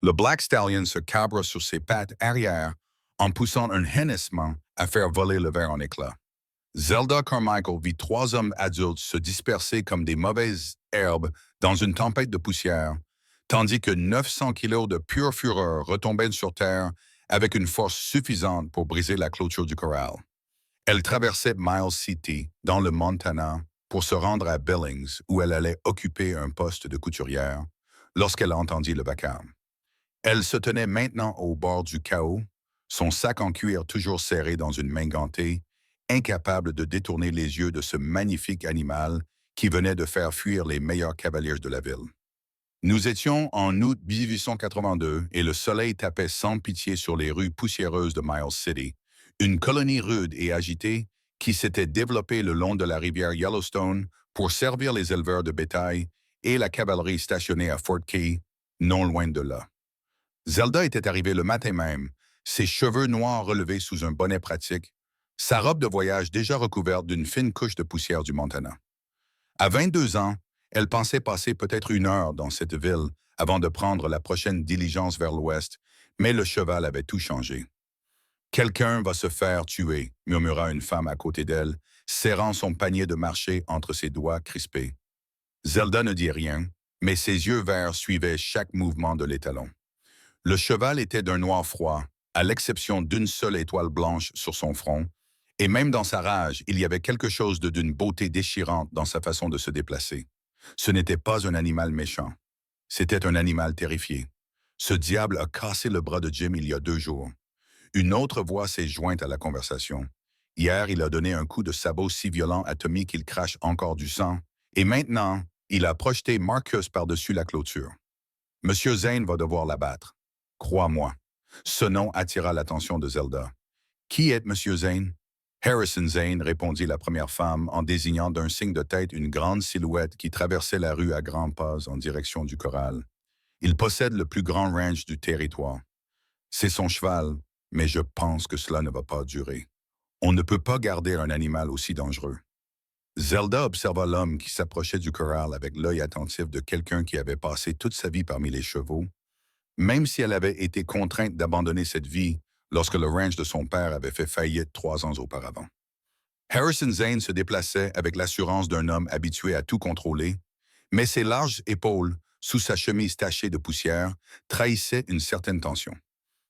Le Black Stallion se cabre sur ses pattes arrière en poussant un hennissement à faire voler le verre en éclats. Zelda Carmichael vit trois hommes adultes se disperser comme des mauvaises herbes dans une tempête de poussière, tandis que 900 kilos de pure fureur retombaient sur terre avec une force suffisante pour briser la clôture du corral. Elle traversait Miles City, dans le Montana, pour se rendre à Billings, où elle allait occuper un poste de couturière, lorsqu'elle entendit le vacarme. Elle se tenait maintenant au bord du chaos, son sac en cuir toujours serré dans une main gantée, incapable de détourner les yeux de ce magnifique animal qui venait de faire fuir les meilleurs cavaliers de la ville. Nous étions en août 1882 et le soleil tapait sans pitié sur les rues poussiéreuses de Miles City, une colonie rude et agitée qui s'était développée le long de la rivière Yellowstone pour servir les éleveurs de bétail et la cavalerie stationnée à Fort Key, non loin de là. Zelda était arrivée le matin même, ses cheveux noirs relevés sous un bonnet pratique, sa robe de voyage déjà recouverte d'une fine couche de poussière du Montana. À 22 ans, elle pensait passer peut-être 1 heure dans cette ville avant de prendre la prochaine diligence vers l'ouest, mais le cheval avait tout changé. Quelqu'un va se faire tuer, murmura une femme à côté d'elle, serrant son panier de marché entre ses doigts crispés. Zelda ne dit rien, mais ses yeux verts suivaient chaque mouvement de l'étalon. Le cheval était d'un noir froid, à l'exception d'une seule étoile blanche sur son front, et même dans sa rage, il y avait quelque chose d'une beauté déchirante dans sa façon de se déplacer. Ce n'était pas un animal méchant. C'était un animal terrifié. Ce diable a cassé le bras de Jim il y a 2 jours. Une autre voix s'est jointe à la conversation. Hier, il a donné un coup de sabot si violent à Tommy qu'il crache encore du sang, et maintenant, il a projeté Marcus par-dessus la clôture. Monsieur Zane va devoir l'abattre. Crois-moi. Ce nom attira l'attention de Zelda. Qui est Monsieur Zane? Harrison Zane, répondit la première femme en désignant d'un signe de tête une grande silhouette qui traversait la rue à grands pas en direction du corral. Il possède le plus grand ranch du territoire. C'est son cheval, mais je pense que cela ne va pas durer. On ne peut pas garder un animal aussi dangereux. Zelda observa l'homme qui s'approchait du corral avec l'œil attentif de quelqu'un qui avait passé toute sa vie parmi les chevaux, même si elle avait été contrainte d'abandonner cette vie lorsque le ranch de son père avait fait faillite 3 ans auparavant. Harrison Zane se déplaçait avec l'assurance d'un homme habitué à tout contrôler, mais ses larges épaules, sous sa chemise tachée de poussière, trahissaient une certaine tension.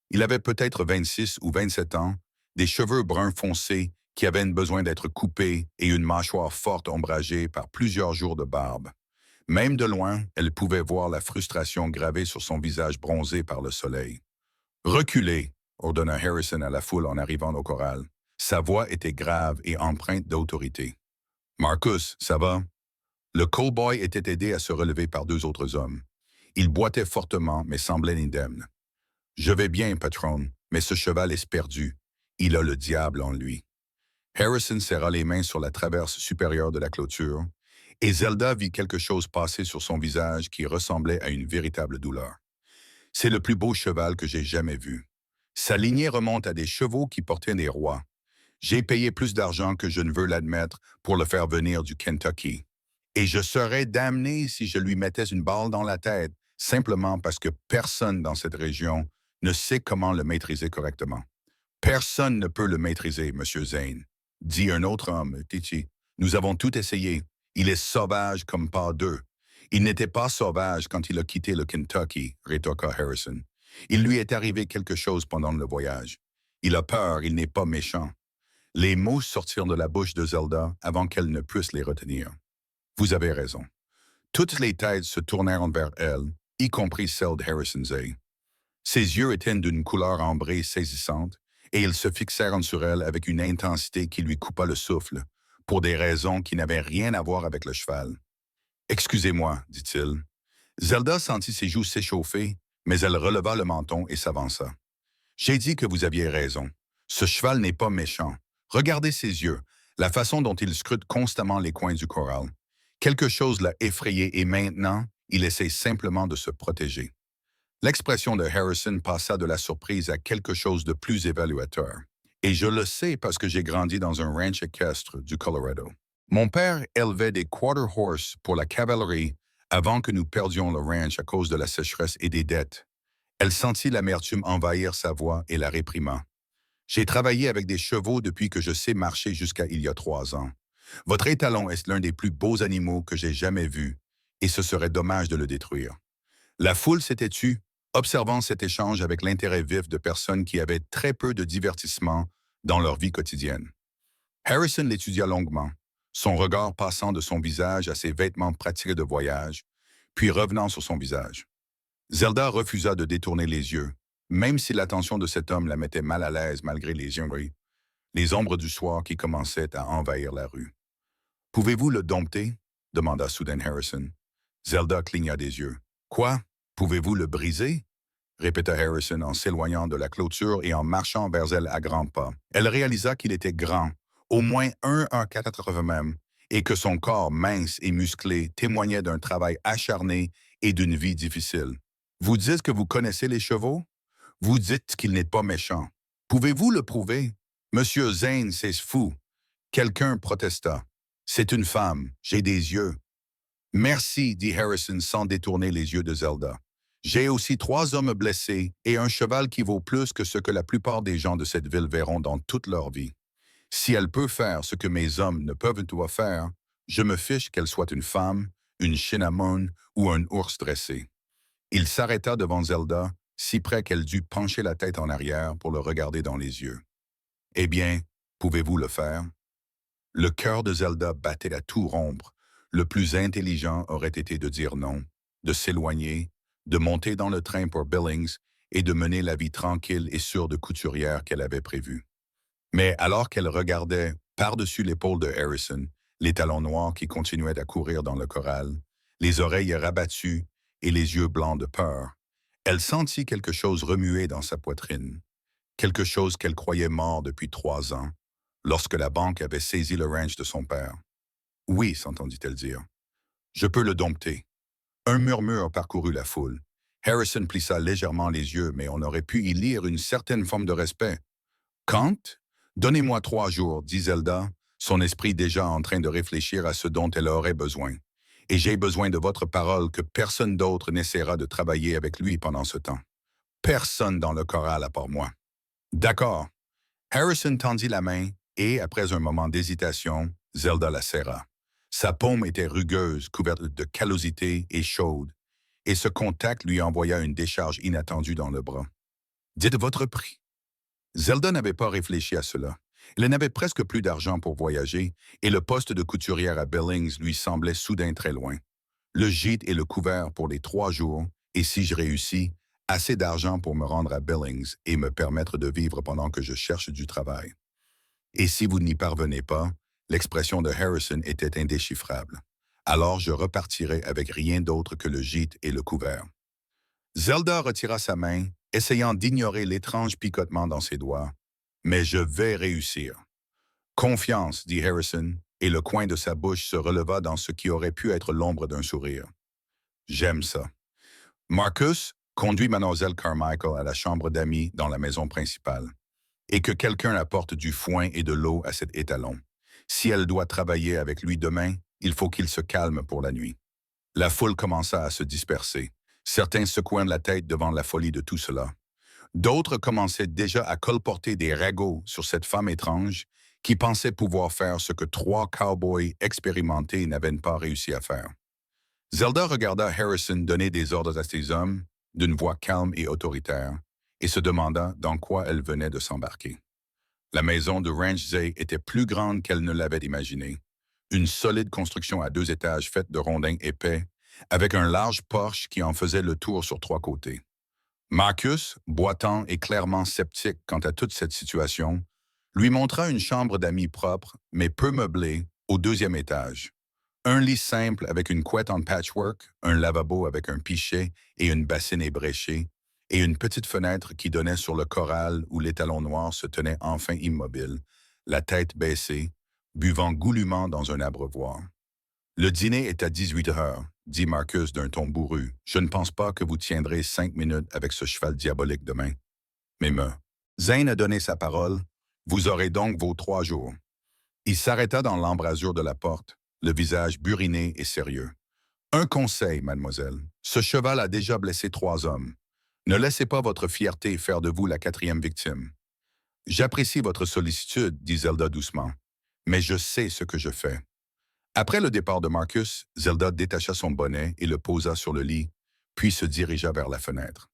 Il avait peut-être 26 ou 27 ans, des cheveux bruns foncés qui avaient besoin d'être coupés et une mâchoire forte ombragée par plusieurs jours de barbe. Même de loin, elle pouvait voir la frustration gravée sur son visage bronzé par le soleil. Reculez, ordonna Harrison à la foule en arrivant au corral. Sa voix était grave et empreinte d'autorité. Marcus, ça va? Le cowboy était aidé à se relever par 2 autres hommes. Il boitait fortement, mais semblait indemne. Je vais bien, patron, mais ce cheval est perdu. Il a le diable en lui. Harrison serra les mains sur la traverse supérieure de la clôture, et Zelda vit quelque chose passer sur son visage qui ressemblait à une véritable douleur. C'est le plus beau cheval que j'ai jamais vu. Sa lignée remonte à des chevaux qui portaient des rois. J'ai payé plus d'argent que je ne veux l'admettre pour le faire venir du Kentucky. Et je serais damné si je lui mettais une balle dans la tête, simplement parce que personne dans cette région ne sait comment le maîtriser correctement. Personne ne peut le maîtriser, Monsieur Zane, dit un autre homme, Titi. Nous avons tout essayé. Il est sauvage comme pas deux. Il n'était pas sauvage quand il a quitté le Kentucky, rétorqua Harrison. Il lui est arrivé quelque chose pendant le voyage. Il a peur, il n'est pas méchant. Les mots sortirent de la bouche de Zelda avant qu'elle ne puisse les retenir. Vous avez raison. Toutes les têtes se tournèrent vers elle, y compris celle de Harrison Zane. Ses yeux étaient d'une couleur ambrée saisissante, et ils se fixèrent sur elle avec une intensité qui lui coupa le souffle, pour des raisons qui n'avaient rien à voir avec le cheval. Excusez-moi, dit-il. Zelda sentit ses joues s'échauffer, mais elle releva le menton et s'avança. J'ai dit que vous aviez raison. Ce cheval n'est pas méchant. Regardez ses yeux, la façon dont il scrute constamment les coins du corral. Quelque chose l'a effrayé et maintenant, il essaie simplement de se protéger. L'expression de Harrison passa de la surprise à quelque chose de plus évaluateur. Et je le sais parce que j'ai grandi dans un ranch équestre du Colorado. Mon père élevait des quarter horse pour la cavalerie avant que nous perdions le ranch à cause de la sécheresse et des dettes. Elle sentit l'amertume envahir sa voix et la réprima. J'ai travaillé avec des chevaux depuis que je sais marcher jusqu'à il y a 3 ans. Votre étalon est l'un des plus beaux animaux que j'ai jamais vus, et ce serait dommage de le détruire. La foule s'était tue, observant cet échange avec l'intérêt vif de personnes qui avaient très peu de divertissement dans leur vie quotidienne. Harrison l'étudia longuement, son regard passant de son visage à ses vêtements pratiques de voyage, puis revenant sur son visage. Zelda refusa de détourner les yeux, même si l'attention de cet homme la mettait mal à l'aise malgré les ombres du soir qui commençaient à envahir la rue. « Pouvez-vous le dompter? » demanda soudain Harrison. Zelda cligna des yeux. « Quoi? Pouvez-vous le briser? » répéta Harrison en s'éloignant de la clôture et en marchant vers elle à grands pas. Elle réalisa qu'il était grand, au moins 1,80 même, et que son corps mince et musclé témoignait d'un travail acharné et d'une vie difficile. « Vous dites que vous connaissez les chevaux? Vous dites qu'il n'est pas méchant. Pouvez-vous le prouver? » « Monsieur Zane, c'est fou. » Quelqu'un protesta. « C'est une femme. J'ai des yeux. » « Merci, dit Harrison sans détourner les yeux de Zelda. « J'ai aussi 3 hommes blessés et un cheval qui vaut plus que ce que la plupart des gens de cette ville verront dans toute leur vie. Si elle peut faire ce que mes hommes ne peuvent pas faire, je me fiche qu'elle soit une femme, une cinnamon ou un ours dressé. » Il s'arrêta devant Zelda, si près qu'elle dut pencher la tête en arrière pour le regarder dans les yeux. « Eh bien, pouvez-vous le faire? » Le cœur de Zelda battait à tout rompre. Le plus intelligent aurait été de dire non, de s'éloigner, de monter dans le train pour Billings et de mener la vie tranquille et sûre de couturière qu'elle avait prévue. Mais alors qu'elle regardait par-dessus l'épaule de Harrison, les talons noirs qui continuaient à courir dans le corral, les oreilles rabattues et les yeux blancs de peur, elle sentit quelque chose remuer dans sa poitrine, quelque chose qu'elle croyait mort depuis 3 ans, lorsque la banque avait saisi le ranch de son père. « Oui, s'entendit-elle dire. Je peux le dompter. » Un murmure parcourut la foule. Harrison plissa légèrement les yeux, mais on aurait pu y lire une certaine forme de respect. « Quand? Donnez-moi 3 jours, dit Zelda, son esprit déjà en train de réfléchir à ce dont elle aurait besoin. Et j'ai besoin de votre parole que personne d'autre n'essaiera de travailler avec lui pendant ce temps. Personne dans le corral à part moi. D'accord. Harrison tendit la main et, après un moment d'hésitation, Zelda la serra. Sa paume était rugueuse, couverte de callosité et chaude, et ce contact lui envoya une décharge inattendue dans le bras. « Dites votre prix. » Zelda n'avait pas réfléchi à cela. Elle n'avait presque plus d'argent pour voyager, et le poste de couturière à Billings lui semblait soudain très loin. Le gîte et le couvert pour les 3 jours, et si je réussis, assez d'argent pour me rendre à Billings et me permettre de vivre pendant que je cherche du travail. Et si vous n'y parvenez pas, l'expression de Harrison était indéchiffrable. Alors je repartirai avec rien d'autre que le gîte et le couvert. Zelda retira sa main, essayant d'ignorer l'étrange picotement dans ses doigts. « Mais je vais réussir. »« Confiance, dit Harrison, et le coin de sa bouche se releva dans ce qui aurait pu être l'ombre d'un sourire. « J'aime ça. » Marcus conduit Mademoiselle Carmichael à la chambre d'amis dans la maison principale, et que quelqu'un apporte du foin et de l'eau à cet étalon. Si elle doit travailler avec lui demain, il faut qu'il se calme pour la nuit. La foule commença à se disperser, certains secouant la tête devant la folie de tout cela. D'autres commençaient déjà à colporter des ragots sur cette femme étrange qui pensait pouvoir faire ce que 3 cowboys expérimentés n'avaient pas réussi à faire. Zelda regarda Harrison donner des ordres à ses hommes, d'une voix calme et autoritaire, et se demanda dans quoi elle venait de s'embarquer. La maison de Ranch Zay était plus grande qu'elle ne l'avait imaginé. Une solide construction à 2 étages faite de rondins épais, avec un large porche qui en faisait le tour sur 3 côtés. Marcus, boitant et clairement sceptique quant à toute cette situation, lui montra une chambre d'amis propre, mais peu meublée, au 2e étage. Un lit simple avec une couette en patchwork, un lavabo avec un pichet et une bassine ébréchée, et une petite fenêtre qui donnait sur le corral où l'étalon noir se tenait enfin immobile, la tête baissée, buvant goulûment dans un abreuvoir. « Le dîner est à 18 heures, dit Marcus d'un ton bourru. « Je ne pense pas que vous tiendrez 5 minutes avec ce cheval diabolique demain. » Mais Zane a donné sa parole. Vous aurez donc vos 3 jours. Il s'arrêta dans l'embrasure de la porte, le visage buriné et sérieux. « Un conseil, mademoiselle. Ce cheval a déjà blessé 3 hommes. Ne laissez pas votre fierté faire de vous la quatrième victime. J'apprécie votre sollicitude, dit Zelda doucement, mais je sais ce que je fais. Après le départ de Marcus, Zelda détacha son bonnet et le posa sur le lit, puis se dirigea vers la fenêtre.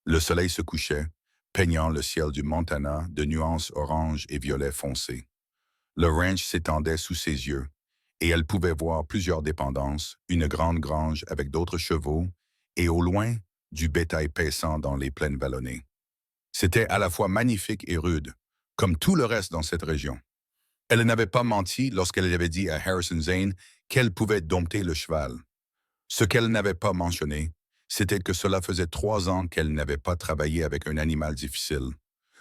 Le soleil se couchait, peignant le ciel du Montana de nuances orange et violet foncé. Le ranch s'étendait sous ses yeux, et elle pouvait voir plusieurs dépendances, une grande grange avec d'autres chevaux, et au loin, du bétail paissant dans les plaines vallonnées. C'était à la fois magnifique et rude, comme tout le reste dans cette région. Elle n'avait pas menti lorsqu'elle avait dit à Harrison Zane qu'elle pouvait dompter le cheval. Ce qu'elle n'avait pas mentionné, c'était que cela faisait 3 ans qu'elle n'avait pas travaillé avec un animal difficile.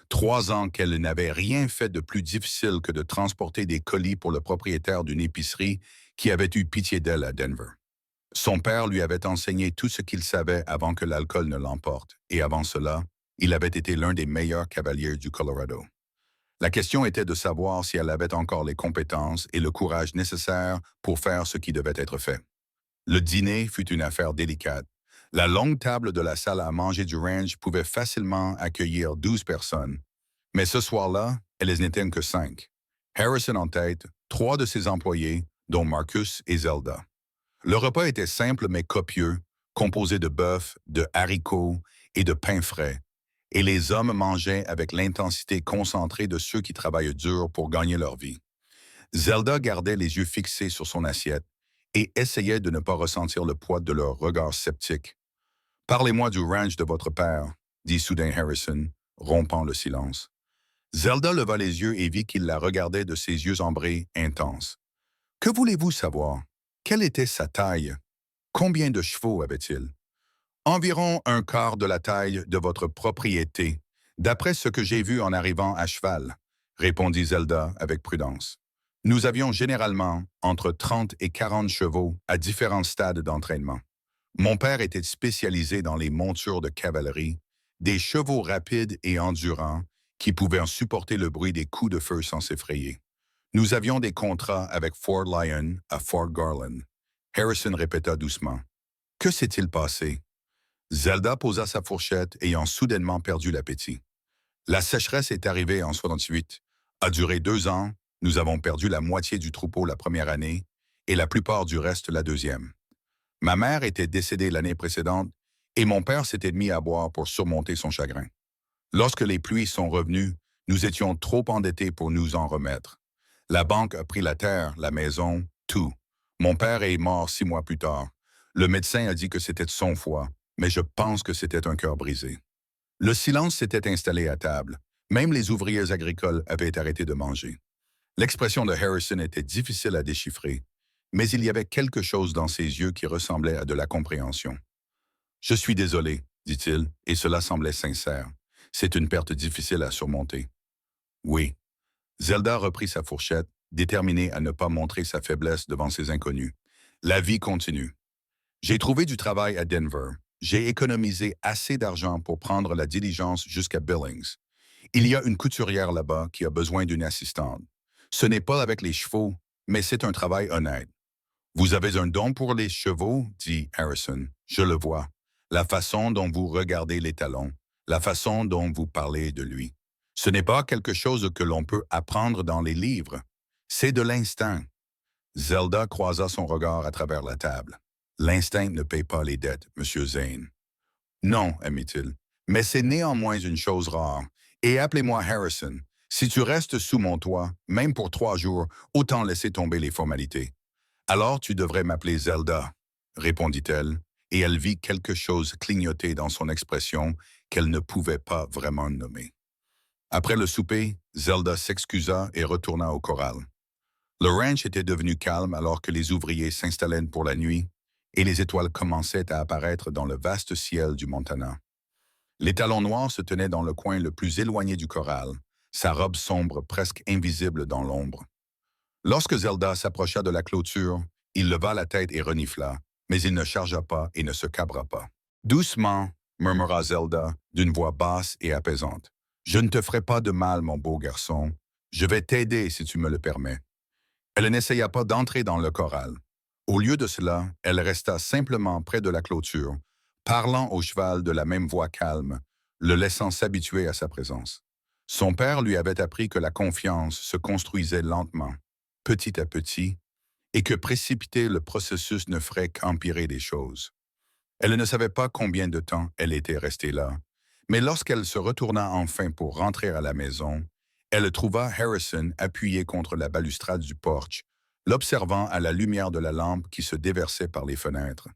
3 ans qu'elle n'avait rien fait de plus difficile que de transporter des colis pour le propriétaire d'une épicerie qui avait eu pitié d'elle à Denver. Son père lui avait enseigné tout ce qu'il savait avant que l'alcool ne l'emporte, et avant cela, il avait été l'un des meilleurs cavaliers du Colorado. La question était de savoir si elle avait encore les compétences et le courage nécessaires pour faire ce qui devait être fait. Le dîner fut une affaire délicate. La longue table de la salle à manger du ranch pouvait facilement accueillir 12 personnes. Mais ce soir-là, elles n'étaient que 5. Harrison en tête, 3 de ses employés, dont Marcus et Zelda. Le repas était simple mais copieux, composé de bœuf, de haricots et de pain frais, et les hommes mangeaient avec l'intensité concentrée de ceux qui travaillent dur pour gagner leur vie. Zelda gardait les yeux fixés sur son assiette et essayait de ne pas ressentir le poids de leur regard sceptique. « Parlez-moi du ranch de votre père, » dit soudain Harrison, rompant le silence. Zelda leva les yeux et vit qu'il la regardait de ses yeux ambrés, intenses. « Que voulez-vous savoir? Quelle était sa taille? Combien de chevaux avait-il? » « Environ un quart de la taille de votre propriété, d'après ce que j'ai vu en arrivant à cheval, » répondit Zelda avec prudence. « Nous avions généralement entre 30 et 40 chevaux à différents stades d'entraînement. Mon père était spécialisé dans les montures de cavalerie, des chevaux rapides et endurants qui pouvaient supporter le bruit des coups de feu sans s'effrayer. Nous avions des contrats avec Fort Lyon à Fort Garland. » Harrison répéta doucement. « Que s'est-il passé? » Zelda posa sa fourchette, ayant soudainement perdu l'appétit. La sécheresse est arrivée en 68, a duré 2 ans, nous avons perdu la moitié du troupeau la première année et la plupart du reste la deuxième. Ma mère était décédée l'année précédente et mon père s'était mis à boire pour surmonter son chagrin. Lorsque les pluies sont revenues, nous étions trop endettés pour nous en remettre. La banque a pris la terre, la maison, tout. Mon père est mort 6 mois plus tard. Le médecin a dit que c'était de son foie, mais je pense que c'était un cœur brisé. Le silence s'était installé à table. Même les ouvriers agricoles avaient arrêté de manger. L'expression de Harrison était difficile à déchiffrer, mais il y avait quelque chose dans ses yeux qui ressemblait à de la compréhension. « Je suis désolé, » dit-il, et cela semblait sincère. « C'est une perte difficile à surmonter. » « Oui. » Zelda reprit sa fourchette, déterminée à ne pas montrer sa faiblesse devant ces inconnus. « La vie continue. J'ai trouvé du travail à Denver. J'ai économisé assez d'argent pour prendre la diligence jusqu'à Billings. Il y a une couturière là-bas qui a besoin d'une assistante. Ce n'est pas avec les chevaux, mais c'est un travail honnête. « Vous avez un don pour les chevaux, » dit Harrison. « Je le vois. La façon dont vous regardez les talons, la façon dont vous parlez de lui. Ce n'est pas quelque chose que l'on peut apprendre dans les livres. C'est de l'instinct. » Zelda croisa son regard à travers la table. « L'instinct ne paye pas les dettes, Monsieur Zane. »« Non, » admit-il, « mais c'est néanmoins une chose rare. Et appelez-moi Harrison. Si tu restes sous mon toit, même pour 3 jours, autant laisser tomber les formalités. »« Alors tu devrais m'appeler Zelda, » répondit-elle, et elle vit quelque chose clignoter dans son expression qu'elle ne pouvait pas vraiment nommer. Après le souper, Zelda s'excusa et retourna au corral. Le ranch était devenu calme alors que les ouvriers s'installaient pour la nuit et les étoiles commençaient à apparaître dans le vaste ciel du Montana. L'étalon noir se tenait dans le coin le plus éloigné du corral, sa robe sombre presque invisible dans l'ombre. Lorsque Zelda s'approcha de la clôture, il leva la tête et renifla, mais il ne chargea pas et ne se cabra pas. « Doucement, » murmura Zelda d'une voix basse et apaisante. « Je ne te ferai pas de mal, mon beau garçon. Je vais t'aider si tu me le permets. » Elle n'essaya pas d'entrer dans le corral. Au lieu de cela, elle resta simplement près de la clôture, parlant au cheval de la même voix calme, le laissant s'habituer à sa présence. Son père lui avait appris que la confiance se construisait lentement, petit à petit, et que précipiter le processus ne ferait qu'empirer les choses. Elle ne savait pas combien de temps elle était restée là, mais lorsqu'elle se retourna enfin pour rentrer à la maison, elle trouva Harrison appuyé contre la balustrade du porche, l'observant à la lumière de la lampe qui se déversait par les fenêtres.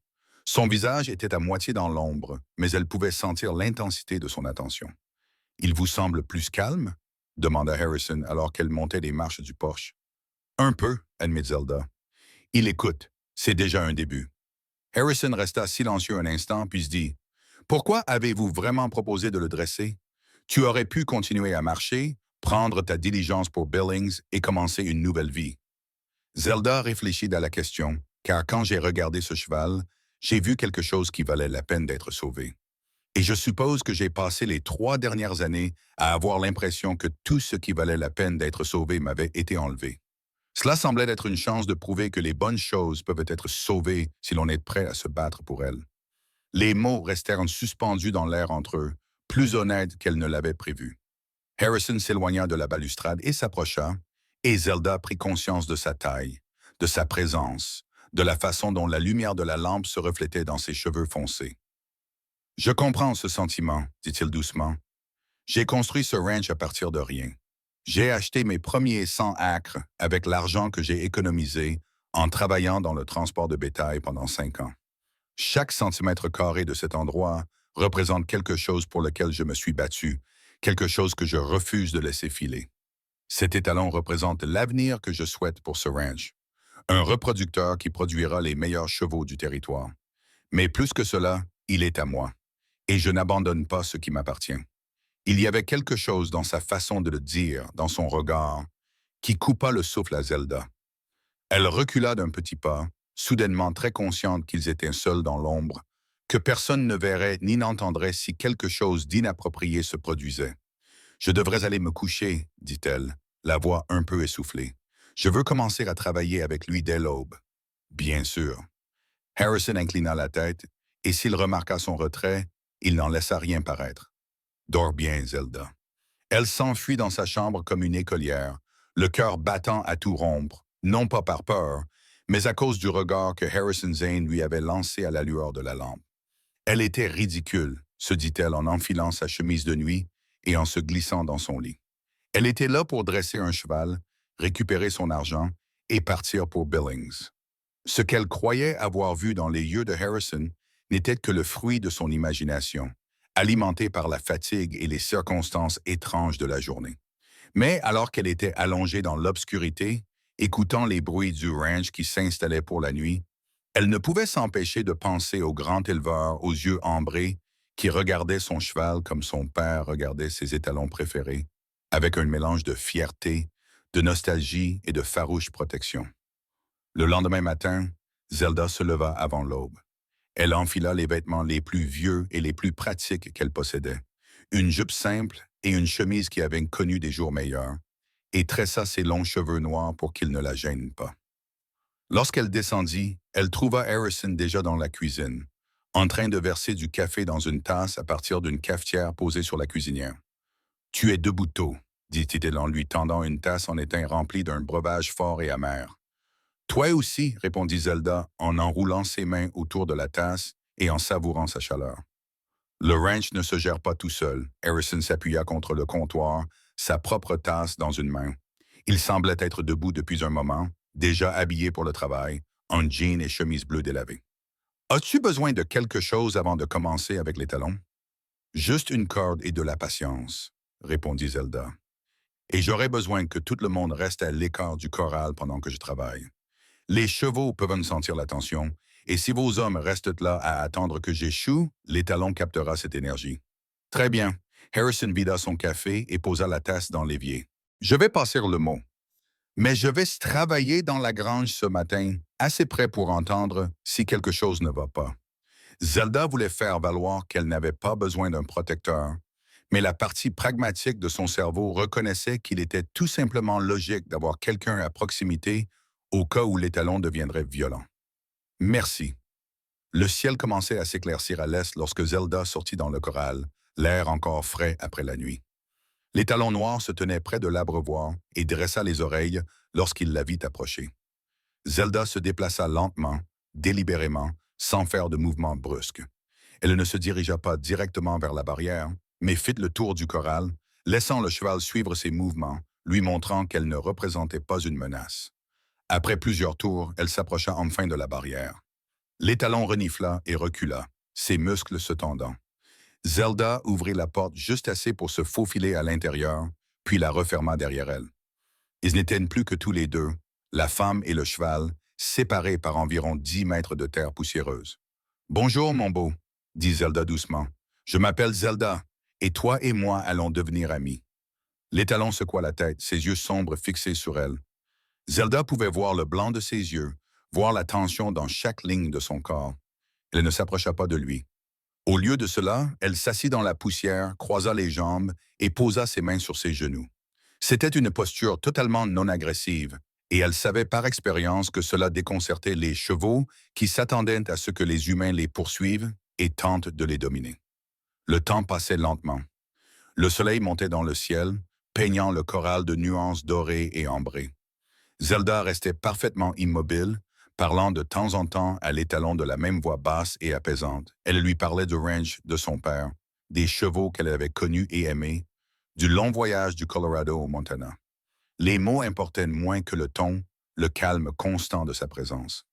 Son visage était à moitié dans l'ombre, mais elle pouvait sentir l'intensité de son attention. « Il vous semble plus calme ?» demanda Harrison alors qu'elle montait les marches du porche. « Un peu, » admit Zelda. « Il écoute. C'est déjà un début. » Harrison resta silencieux un instant, puis se dit « Pourquoi avez-vous vraiment proposé de le dresser? Tu aurais pu continuer à marcher, prendre ta diligence pour Billings et commencer une nouvelle vie. » Zelda réfléchit à la question, car quand j'ai regardé ce cheval, j'ai vu quelque chose qui valait la peine d'être sauvé. Et je suppose que j'ai passé les 3 dernières années à avoir l'impression que tout ce qui valait la peine d'être sauvé m'avait été enlevé. Cela semblait être une chance de prouver que les bonnes choses peuvent être sauvées si l'on est prêt à se battre pour elles. Les mots restèrent suspendus dans l'air entre eux, plus honnêtes qu'elle ne l'avait prévu. Harrison s'éloigna de la balustrade et s'approcha, et Zelda prit conscience de sa taille, de sa présence, de la façon dont la lumière de la lampe se reflétait dans ses cheveux foncés. « Je comprends ce sentiment, » dit-il doucement. « J'ai construit ce ranch à partir de rien. J'ai acheté mes premiers 100 acres avec l'argent que j'ai économisé en travaillant dans le transport de bétail pendant 5 ans. Chaque centimètre carré de cet endroit représente quelque chose pour lequel je me suis battu, quelque chose que je refuse de laisser filer. Cet étalon représente l'avenir que je souhaite pour ce ranch. Un reproducteur qui produira les meilleurs chevaux du territoire. Mais plus que cela, il est à moi. Et je n'abandonne pas ce qui m'appartient. » Il y avait quelque chose dans sa façon de le dire, dans son regard, qui coupa le souffle à Zelda. Elle recula d'un petit pas, soudainement très consciente qu'ils étaient seuls dans l'ombre, que personne ne verrait ni n'entendrait si quelque chose d'inapproprié se produisait. « Je devrais aller me coucher, » dit-elle, la voix un peu essoufflée. « Je veux commencer à travailler avec lui dès l'aube. »« Bien sûr. » Harrison inclina la tête, et s'il remarqua son retrait, il n'en laissa rien paraître. « Dors bien, Zelda. » Elle s'enfuit dans sa chambre comme une écolière, le cœur battant à tout rompre, non pas par peur, mais à cause du regard que Harrison Zane lui avait lancé à la lueur de la lampe. Elle était ridicule, se dit-elle en enfilant sa chemise de nuit et en se glissant dans son lit. Elle était là pour dresser un cheval, récupérer son argent et partir pour Billings. Ce qu'elle croyait avoir vu dans les yeux de Harrison n'était que le fruit de son imagination, alimenté par la fatigue et les circonstances étranges de la journée. Mais alors qu'elle était allongée dans l'obscurité, écoutant les bruits du ranch qui s'installait pour la nuit, elle ne pouvait s'empêcher de penser au grand éleveur aux yeux ambrés qui regardait son cheval comme son père regardait ses étalons préférés, avec un mélange de fierté, de nostalgie et de farouche protection. Le lendemain matin, Zelda se leva avant l'aube. Elle enfila les vêtements les plus vieux et les plus pratiques qu'elle possédait, une jupe simple et une chemise qui avait connu des jours meilleurs, et tressa ses longs cheveux noirs pour qu'ils ne la gênent pas. Lorsqu'elle descendit, elle trouva Harrison déjà dans la cuisine, en train de verser du café dans une tasse à partir d'une cafetière posée sur la cuisinière. « Tu es debout tôt, » dit-il en lui tendant une tasse en étain remplie d'un breuvage fort et amer. « Toi aussi, » répondit Zelda en enroulant ses mains autour de la tasse et en savourant sa chaleur. Le ranch ne se gère pas tout seul. Harrison s'appuya contre le comptoir, sa propre tasse dans une main. Il semblait être debout depuis un moment, déjà habillé pour le travail, en jean et chemise bleue délavée. « As-tu besoin de quelque chose avant de commencer avec les talons? »« Juste une corde et de la patience, » répondit Zelda. « Et j'aurais besoin que tout le monde reste à l'écart du corral pendant que je travaille. Les chevaux peuvent me sentir la tension, et si vos hommes restent là à attendre que j'échoue, l'étalon captera cette énergie. »« Très bien. » Harrison vida son café et posa la tasse dans l'évier. « Je vais passer le mot. Mais je vais travailler dans la grange ce matin, assez près pour entendre si quelque chose ne va pas. » Zelda voulait faire valoir qu'elle n'avait pas besoin d'un protecteur, mais la partie pragmatique de son cerveau reconnaissait qu'il était tout simplement logique d'avoir quelqu'un à proximité au cas où l'étalon deviendrait violent. « Merci. » Le ciel commençait à s'éclaircir à l'est lorsque Zelda sortit dans le corral, l'air encore frais après la nuit. L'étalon noir se tenait près de l'abreuvoir et dressa les oreilles lorsqu'il la vit approcher. Zelda se déplaça lentement, délibérément, sans faire de mouvement brusque. Elle ne se dirigea pas directement vers la barrière, mais fit le tour du corral, laissant le cheval suivre ses mouvements, lui montrant qu'elle ne représentait pas une menace. Après plusieurs tours, elle s'approcha enfin de la barrière. L'étalon renifla et recula, ses muscles se tendant. Zelda ouvrit la porte juste assez pour se faufiler à l'intérieur, puis la referma derrière elle. Ils n'étaient plus que tous les deux, la femme et le cheval, séparés par environ 10 mètres de terre poussiéreuse. « Bonjour, mon beau, » dit Zelda doucement. « Je m'appelle Zelda, et toi et moi allons devenir amis. » L'étalon secoua la tête, ses yeux sombres fixés sur elle. Zelda pouvait voir le blanc de ses yeux, voir la tension dans chaque ligne de son corps. Elle ne s'approcha pas de lui. Au lieu de cela, elle s'assit dans la poussière, croisa les jambes et posa ses mains sur ses genoux. C'était une posture totalement non agressive, et elle savait par expérience que cela déconcertait les chevaux qui s'attendaient à ce que les humains les poursuivent et tentent de les dominer. Le temps passait lentement. Le soleil montait dans le ciel, peignant le corral de nuances dorées et ambrées. Zelda restait parfaitement immobile, parlant de temps en temps à l'étalon de la même voix basse et apaisante. Elle lui parlait du ranch de son père, des chevaux qu'elle avait connus et aimés, du long voyage du Colorado au Montana. Les mots importaient moins que le ton, le calme constant de sa présence.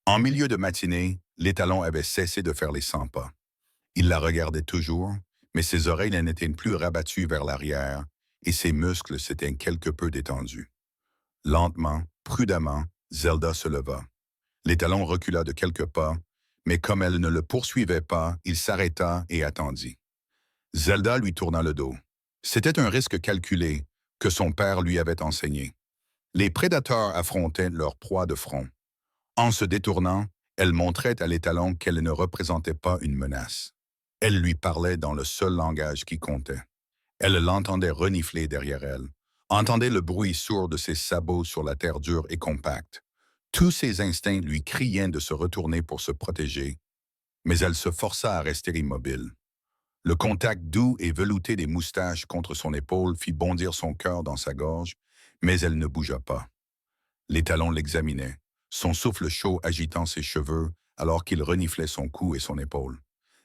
En milieu de matinée, l'étalon avait cessé de faire les 100 pas. Il la regardait toujours, mais ses oreilles n'étaient plus rabattues vers l'arrière et ses muscles s'étaient quelque peu détendus. Lentement, prudemment, Zelda se leva. L'étalon recula de quelques pas, mais comme elle ne le poursuivait pas, il s'arrêta et attendit. Zelda lui tourna le dos. C'était un risque calculé que son père lui avait enseigné. Les prédateurs affrontaient leur proie de front. En se détournant, elle montrait à l'étalon qu'elle ne représentait pas une menace. Elle lui parlait dans le seul langage qui comptait. Elle l'entendait renifler derrière elle, entendait le bruit sourd de ses sabots sur la terre dure et compacte. Tous ses instincts lui criaient de se retourner pour se protéger, mais elle se força à rester immobile. Le contact doux et velouté des moustaches contre son épaule fit bondir son cœur dans sa gorge, mais elle ne bougea pas. L'étalon l'examinait, son souffle chaud agitant ses cheveux alors qu'il reniflait son cou et son épaule.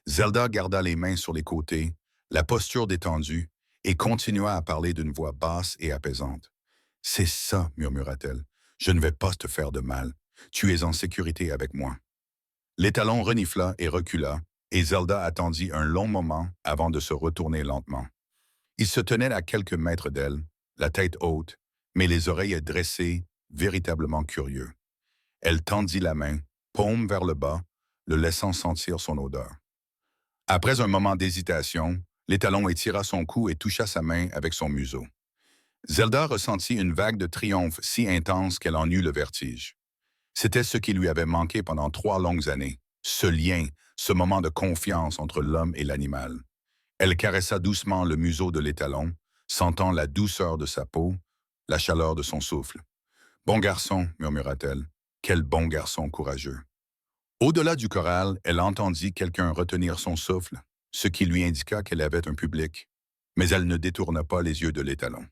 Zelda garda les mains sur les côtés, la posture détendue, et continua à parler d'une voix basse et apaisante. « C'est ça, murmura-t-elle. Je ne vais pas te faire de mal. Tu es en sécurité avec moi. » L'étalon renifla et recula, et Zelda attendit un long moment avant de se retourner lentement. Il se tenait à quelques mètres d'elle, la tête haute, mais les oreilles dressées, véritablement curieux. Elle tendit la main, paume vers le bas, le laissant sentir son odeur. Après un moment d'hésitation, l'étalon étira son cou et toucha sa main avec son museau. Zelda ressentit une vague de triomphe si intense qu'elle en eut le vertige. C'était ce qui lui avait manqué pendant 3 longues années, ce lien, ce moment de confiance entre l'homme et l'animal. Elle caressa doucement le museau de l'étalon, sentant la douceur de sa peau, la chaleur de son souffle. « Bon garçon, murmura-t-elle, quel bon garçon courageux. » Au-delà du corral, elle entendit quelqu'un retenir son souffle, ce qui lui indiqua qu'elle avait un public, mais elle ne détourna pas les yeux de l'étalon.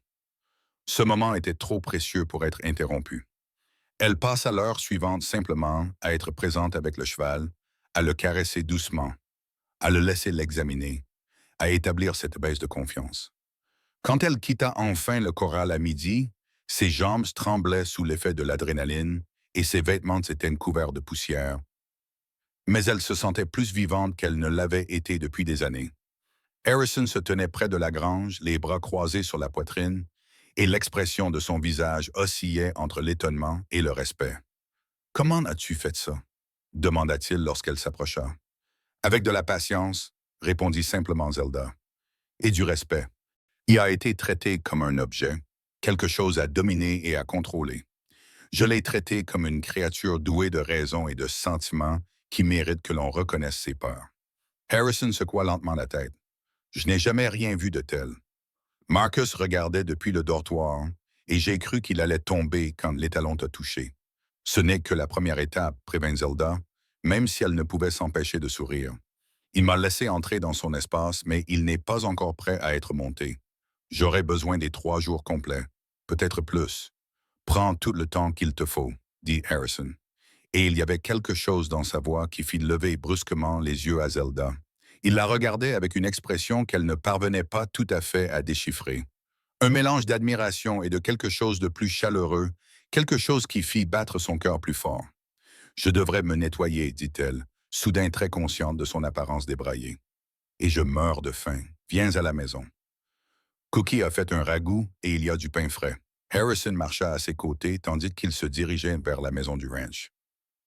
Ce moment était trop précieux pour être interrompu. Elle passa l'heure suivante simplement à être présente avec le cheval, à le caresser doucement, à le laisser l'examiner, à établir cette baisse de confiance. Quand elle quitta enfin le corral à midi, ses jambes tremblaient sous l'effet de l'adrénaline et ses vêtements étaient couverts de poussière, mais elle se sentait plus vivante qu'elle ne l'avait été depuis des années. Harrison se tenait près de la grange, les bras croisés sur la poitrine, et l'expression de son visage oscillait entre l'étonnement et le respect. « Comment as-tu fait ça ?» demanda-t-il lorsqu'elle s'approcha. « Avec de la patience, » répondit simplement Zelda, « et du respect. Il a été traité comme un objet, quelque chose à dominer et à contrôler. Je l'ai traité comme une créature douée de raison et de sentiments qui mérite que l'on reconnaisse ses peurs. » Harrison secoua lentement la tête. « Je n'ai jamais rien vu de tel. » Marcus regardait depuis le dortoir, et j'ai cru qu'il allait tomber quand l'étalon t'a touché. Ce n'est que la première étape, prévint Zelda, même si elle ne pouvait s'empêcher de sourire. Il m'a laissé entrer dans son espace, mais il n'est pas encore prêt à être monté. J'aurai besoin des 3 jours complets, peut-être plus. Prends tout le temps qu'il te faut, dit Harrison. Et il y avait quelque chose dans sa voix qui fit lever brusquement les yeux à Zelda. Il la regardait avec une expression qu'elle ne parvenait pas tout à fait à déchiffrer. Un mélange d'admiration et de quelque chose de plus chaleureux, quelque chose qui fit battre son cœur plus fort. « Je devrais me nettoyer, dit-elle, soudain très consciente de son apparence débraillée. Et je meurs de faim. Viens à la maison. Cookie a fait un ragoût et il y a du pain frais. Harrison marcha à ses côtés tandis qu'il se dirigeait vers la maison du ranch.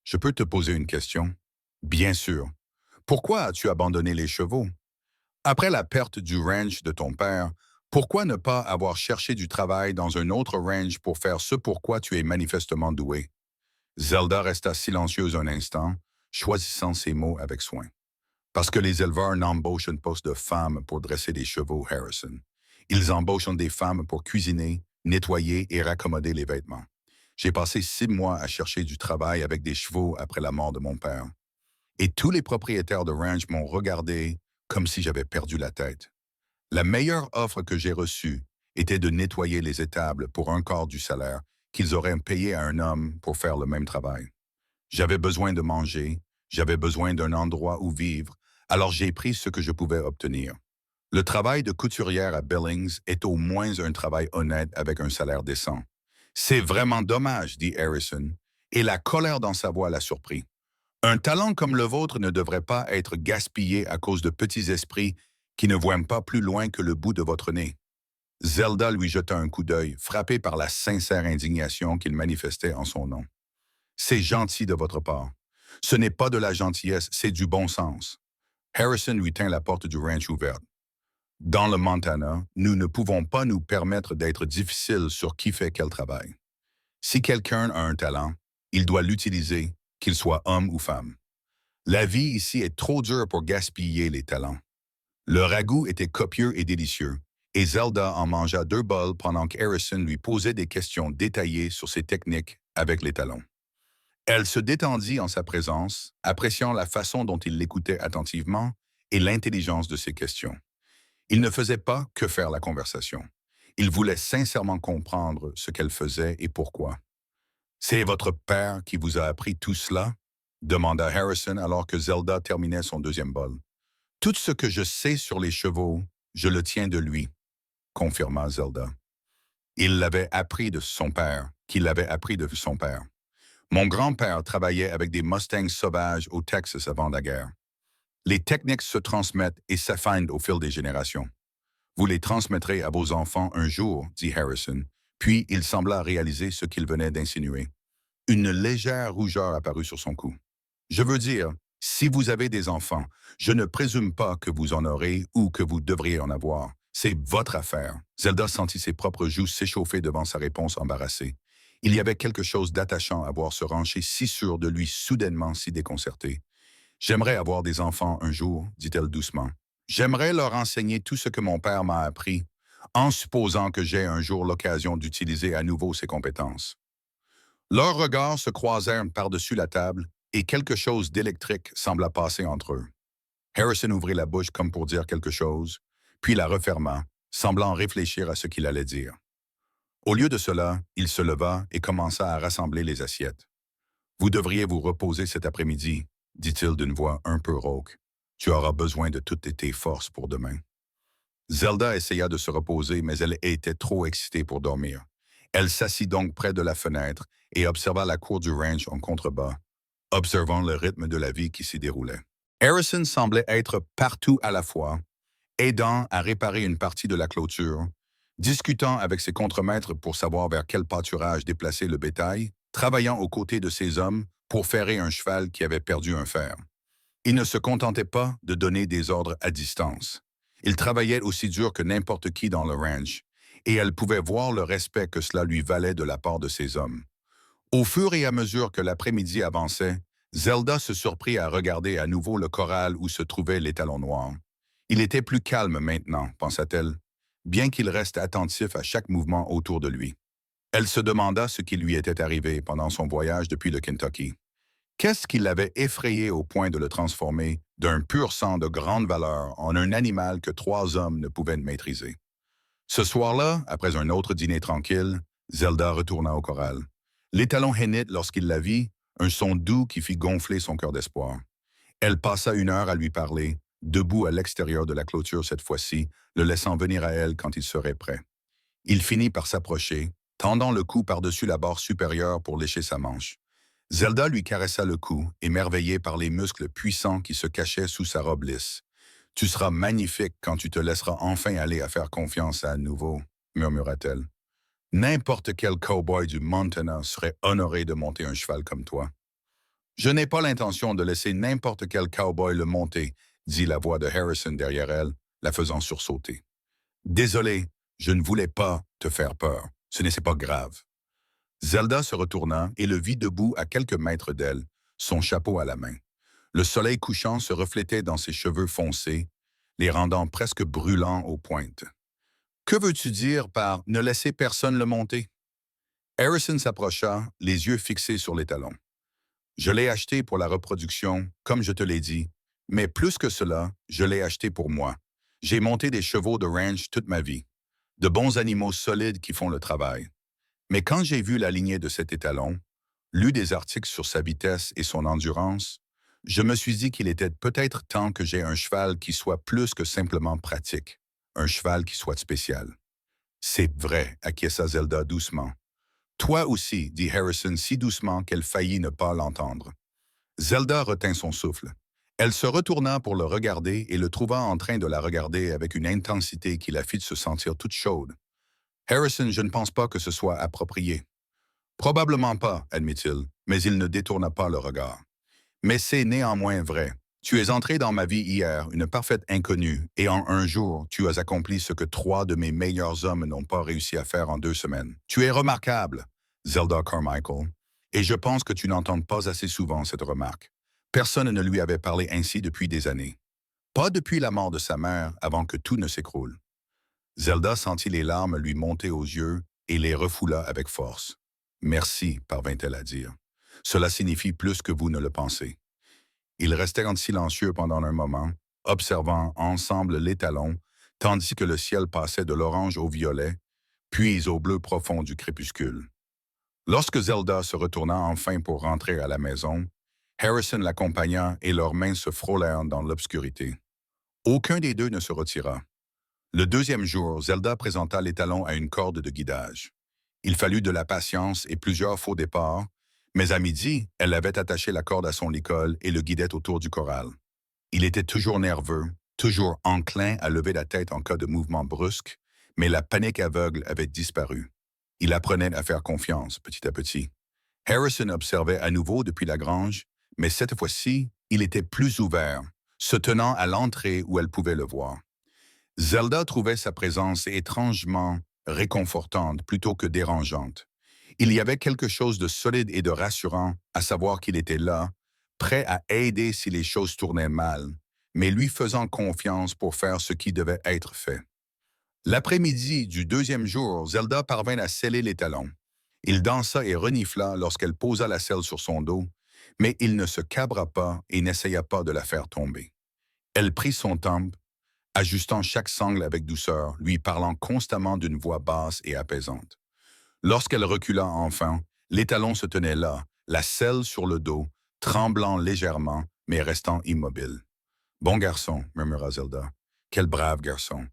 Je peux te poser une question? Bien sûr. Pourquoi as-tu abandonné les chevaux? Après la perte du ranch de ton père, pourquoi ne pas avoir cherché du travail dans un autre ranch pour faire ce pour quoi tu es manifestement doué? Zelda resta silencieuse un instant, choisissant ses mots avec soin. Parce que les éleveurs n'embauchent pas de femmes pour dresser des chevaux, Harrison. Ils embauchent des femmes pour cuisiner, nettoyer et raccommoder les vêtements. J'ai passé 6 mois à chercher du travail avec des chevaux après la mort de mon père. Et tous les propriétaires de ranch m'ont regardé comme si j'avais perdu la tête. La meilleure offre que j'ai reçue était de nettoyer les étables pour un quart du salaire qu'ils auraient payé à un homme pour faire le même travail. J'avais besoin de manger, j'avais besoin d'un endroit où vivre, alors j'ai pris ce que je pouvais obtenir. Le travail de couturière à Billings est au moins un travail honnête avec un salaire décent. C'est vraiment dommage, dit Harrison, et la colère dans sa voix l'a surpris. Un talent comme le vôtre ne devrait pas être gaspillé à cause de petits esprits qui ne voient pas plus loin que le bout de votre nez. Zelda lui jeta un coup d'œil, frappé par la sincère indignation qu'il manifestait en son nom. C'est gentil de votre part. Ce n'est pas de la gentillesse, c'est du bon sens. Harrison lui tint la porte du ranch ouverte. Dans le Montana, nous ne pouvons pas nous permettre d'être difficiles sur qui fait quel travail. Si quelqu'un a un talent, il doit l'utiliser, qu'il soit homme ou femme. La vie ici est trop dure pour gaspiller les talents. Le ragoût était copieux et délicieux, et Zelda en mangea 2 bols pendant qu'Harrison lui posait des questions détaillées sur ses techniques avec les talons. Elle se détendit en sa présence, appréciant la façon dont il l'écoutait attentivement et l'intelligence de ses questions. Il ne faisait pas que faire la conversation. Il voulait sincèrement comprendre ce qu'elle faisait et pourquoi. « C'est votre père qui vous a appris tout cela? » demanda Harrison alors que Zelda terminait son 2e bol. « Tout ce que je sais sur les chevaux, je le tiens de lui, » confirma Zelda. Il l'avait appris de son père, qui l'avait appris de son père. Mon grand-père travaillait avec des Mustangs sauvages au Texas avant la guerre. Les techniques se transmettent et s'affinent au fil des générations. Vous les transmettrez à vos enfants un jour, dit Harrison, puis il sembla réaliser ce qu'il venait d'insinuer. Une légère rougeur apparut sur son cou. Je veux dire, si vous avez des enfants, je ne présume pas que vous en aurez ou que vous devriez en avoir. C'est votre affaire. Zelda sentit ses propres joues s'échauffer devant sa réponse embarrassée. Il y avait quelque chose d'attachant à voir se rancher si sûr de lui soudainement si déconcerté. « J'aimerais avoir des enfants un jour, dit-elle doucement. J'aimerais leur enseigner tout ce que mon père m'a appris, en supposant que j'ai un jour l'occasion d'utiliser à nouveau ses compétences. » Leurs regards se croisèrent par-dessus la table et quelque chose d'électrique sembla passer entre eux. Harrison ouvrit la bouche comme pour dire quelque chose, puis la referma, semblant réfléchir à ce qu'il allait dire. Au lieu de cela, il se leva et commença à rassembler les assiettes. « Vous devriez vous reposer cet après-midi, » dit-il d'une voix un peu rauque. « Tu auras besoin de toutes tes forces pour demain. » Zelda essaya de se reposer, mais elle était trop excitée pour dormir. Elle s'assit donc près de la fenêtre et observa la cour du ranch en contrebas, observant le rythme de la vie qui s'y déroulait. Harrison semblait être partout à la fois, aidant à réparer une partie de la clôture, discutant avec ses contremaîtres pour savoir vers quel pâturage déplacer le bétail, travaillant aux côtés de ses hommes pour ferrer un cheval qui avait perdu un fer. Il ne se contentait pas de donner des ordres à distance. Il travaillait aussi dur que n'importe qui dans le ranch, et elle pouvait voir le respect que cela lui valait de la part de ses hommes. Au fur et à mesure que l'après-midi avançait, Zelda se surprit à regarder à nouveau le corral où se trouvait l'étalon noir. Il était plus calme maintenant, pensa-t-elle, bien qu'il reste attentif à chaque mouvement autour de lui. Elle se demanda ce qui lui était arrivé pendant son voyage depuis le Kentucky. Qu'est-ce qui l'avait effrayé au point de le transformer d'un pur sang de grande valeur en un animal que 3 hommes ne pouvaient maîtriser? Ce soir-là, après un autre dîner tranquille, Zelda retourna au corral. L'étalon hennit lorsqu'il la vit, un son doux qui fit gonfler son cœur d'espoir. Elle passa 1 heure à lui parler, debout à l'extérieur de la clôture cette fois-ci, le laissant venir à elle quand il serait prêt. Il finit par s'approcher, tendant le cou par-dessus la barre supérieure pour lécher sa manche. Zelda lui caressa le cou, émerveillée par les muscles puissants qui se cachaient sous sa robe lisse. « Tu seras magnifique quand tu te laisseras enfin aller à faire confiance à nouveau, » murmura-t-elle. « N'importe quel cow-boy du Montana serait honoré de monter un cheval comme toi. »« Je n'ai pas l'intention de laisser n'importe quel cow-boy le monter, » dit la voix de Harrison derrière elle, la faisant sursauter. « Désolé, je ne voulais pas te faire peur. Ce n'est pas grave. » Zelda se retourna et le vit debout à quelques mètres d'elle, son chapeau à la main. Le soleil couchant se reflétait dans ses cheveux foncés, les rendant presque brûlants aux pointes. « Que veux-tu dire par « ne laisser personne le monter »?» Harrison s'approcha, les yeux fixés sur l'étalon. « Je l'ai acheté pour la reproduction, comme je te l'ai dit, mais plus que cela, je l'ai acheté pour moi. J'ai monté des chevaux de ranch toute ma vie, de bons animaux solides qui font le travail. Mais quand j'ai vu la lignée de cet étalon, lu des articles sur sa vitesse et son endurance, je me suis dit qu'il était peut-être temps que j'aie un cheval qui soit plus que simplement pratique, un cheval qui soit spécial. »« C'est vrai, » acquiesça Zelda doucement. « Toi aussi, » dit Harrison si doucement qu'elle faillit ne pas l'entendre. Zelda retint son souffle. Elle se retourna pour le regarder et le trouva en train de la regarder avec une intensité qui la fit se sentir toute chaude. « Harrison, je ne pense pas que ce soit approprié. »« Probablement pas, » admit-il, mais il ne détourna pas le regard. « Mais c'est néanmoins vrai. Tu es entré dans ma vie hier, une parfaite inconnue, et en un jour, tu as accompli ce que 3 de mes meilleurs hommes n'ont pas réussi à faire en 2 semaines. Tu es remarquable, Zelda Carmichael, et je pense que tu n'entends pas assez souvent cette remarque. Personne ne lui avait parlé ainsi depuis des années. Pas depuis la mort de sa mère, avant que tout ne s'écroule. » Zelda sentit les larmes lui monter aux yeux et les refoula avec force. « Merci, » parvint-elle à dire. « Cela signifie plus que vous ne le pensez. » Ils restèrent silencieux pendant un moment, observant ensemble l'étalon, tandis que le ciel passait de l'orange au violet, puis au bleu profond du crépuscule. Lorsque Zelda se retourna enfin pour rentrer à la maison, Harrison l'accompagna et leurs mains se frôlèrent dans l'obscurité. Aucun des deux ne se retira. Le 2e jour, Zelda présenta l'étalon à une corde de guidage. Il fallut de la patience et plusieurs faux départs, mais à midi, elle avait attaché la corde à son licol et le guidait autour du corral. Il était toujours nerveux, toujours enclin à lever la tête en cas de mouvement brusque, mais la panique aveugle avait disparu. Il apprenait à faire confiance petit à petit. Harrison observait à nouveau depuis la grange, mais cette fois-ci, il était plus ouvert, se tenant à l'entrée où elle pouvait le voir. Zelda trouvait sa présence étrangement réconfortante plutôt que dérangeante. Il y avait quelque chose de solide et de rassurant à savoir qu'il était là, prêt à aider si les choses tournaient mal, mais lui faisant confiance pour faire ce qui devait être fait. L'après-midi du 2e jour, Zelda parvint à sceller l'étalon. Il dansa et renifla lorsqu'elle posa la selle sur son dos, mais il ne se cabra pas et n'essaya pas de la faire tomber. Elle prit son temps, ajustant chaque sangle avec douceur, lui parlant constamment d'une voix basse et apaisante. Lorsqu'elle recula enfin, l'étalon se tenait là, la selle sur le dos, tremblant légèrement, mais restant immobile. « Bon garçon, » murmura Zelda. « Quel brave garçon. »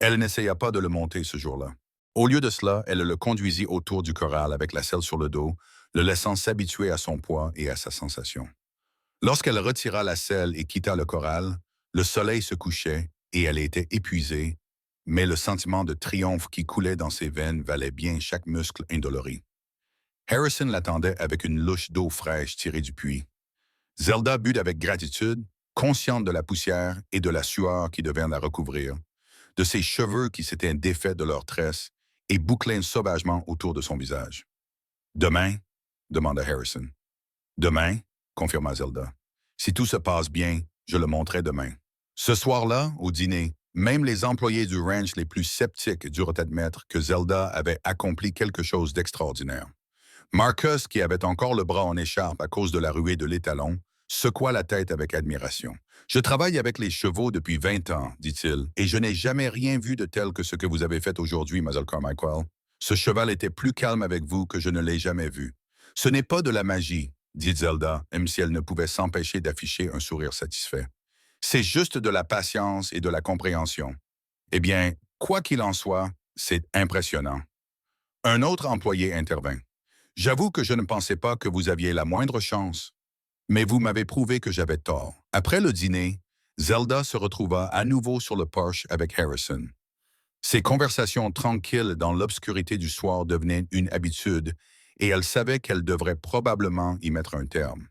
Elle n'essaya pas de le monter ce jour-là. Au lieu de cela, elle le conduisit autour du corral avec la selle sur le dos, le laissant s'habituer à son poids et à sa sensation. Lorsqu'elle retira la selle et quitta le corral, le soleil se couchait et elle était épuisée, mais le sentiment de triomphe qui coulait dans ses veines valait bien chaque muscle indolori. Harrison l'attendait avec une louche d'eau fraîche tirée du puits. Zelda but avec gratitude, consciente de la poussière et de la sueur qui devait la recouvrir, de ses cheveux qui s'étaient défaits de leurs tresses et bouclés sauvagement autour de son visage. « Demain ?» demanda Harrison. « Demain ?» confirma Zelda. « Si tout se passe bien, je le montrerai demain. » Ce soir-là, au dîner, même les employés du ranch les plus sceptiques durent admettre que Zelda avait accompli quelque chose d'extraordinaire. Marcus, qui avait encore le bras en écharpe à cause de la ruée de l'étalon, secoua la tête avec admiration. Je travaille avec les chevaux depuis 20 ans, dit-il, et je n'ai jamais rien vu de tel que ce que vous avez fait aujourd'hui, Mademoiselle Carmichael. Ce cheval était plus calme avec vous que je ne l'ai jamais vu. Ce n'est pas de la magie, dit Zelda, même si elle ne pouvait s'empêcher d'afficher un sourire satisfait. C'est juste de la patience et de la compréhension. Eh bien, quoi qu'il en soit, c'est impressionnant. Un autre employé intervint. J'avoue que je ne pensais pas que vous aviez la moindre chance, mais vous m'avez prouvé que j'avais tort. Après le dîner, Zelda se retrouva à nouveau sur le porche avec Harrison. Ces conversations tranquilles dans l'obscurité du soir devenaient une habitude, et elle savait qu'elle devrait probablement y mettre un terme.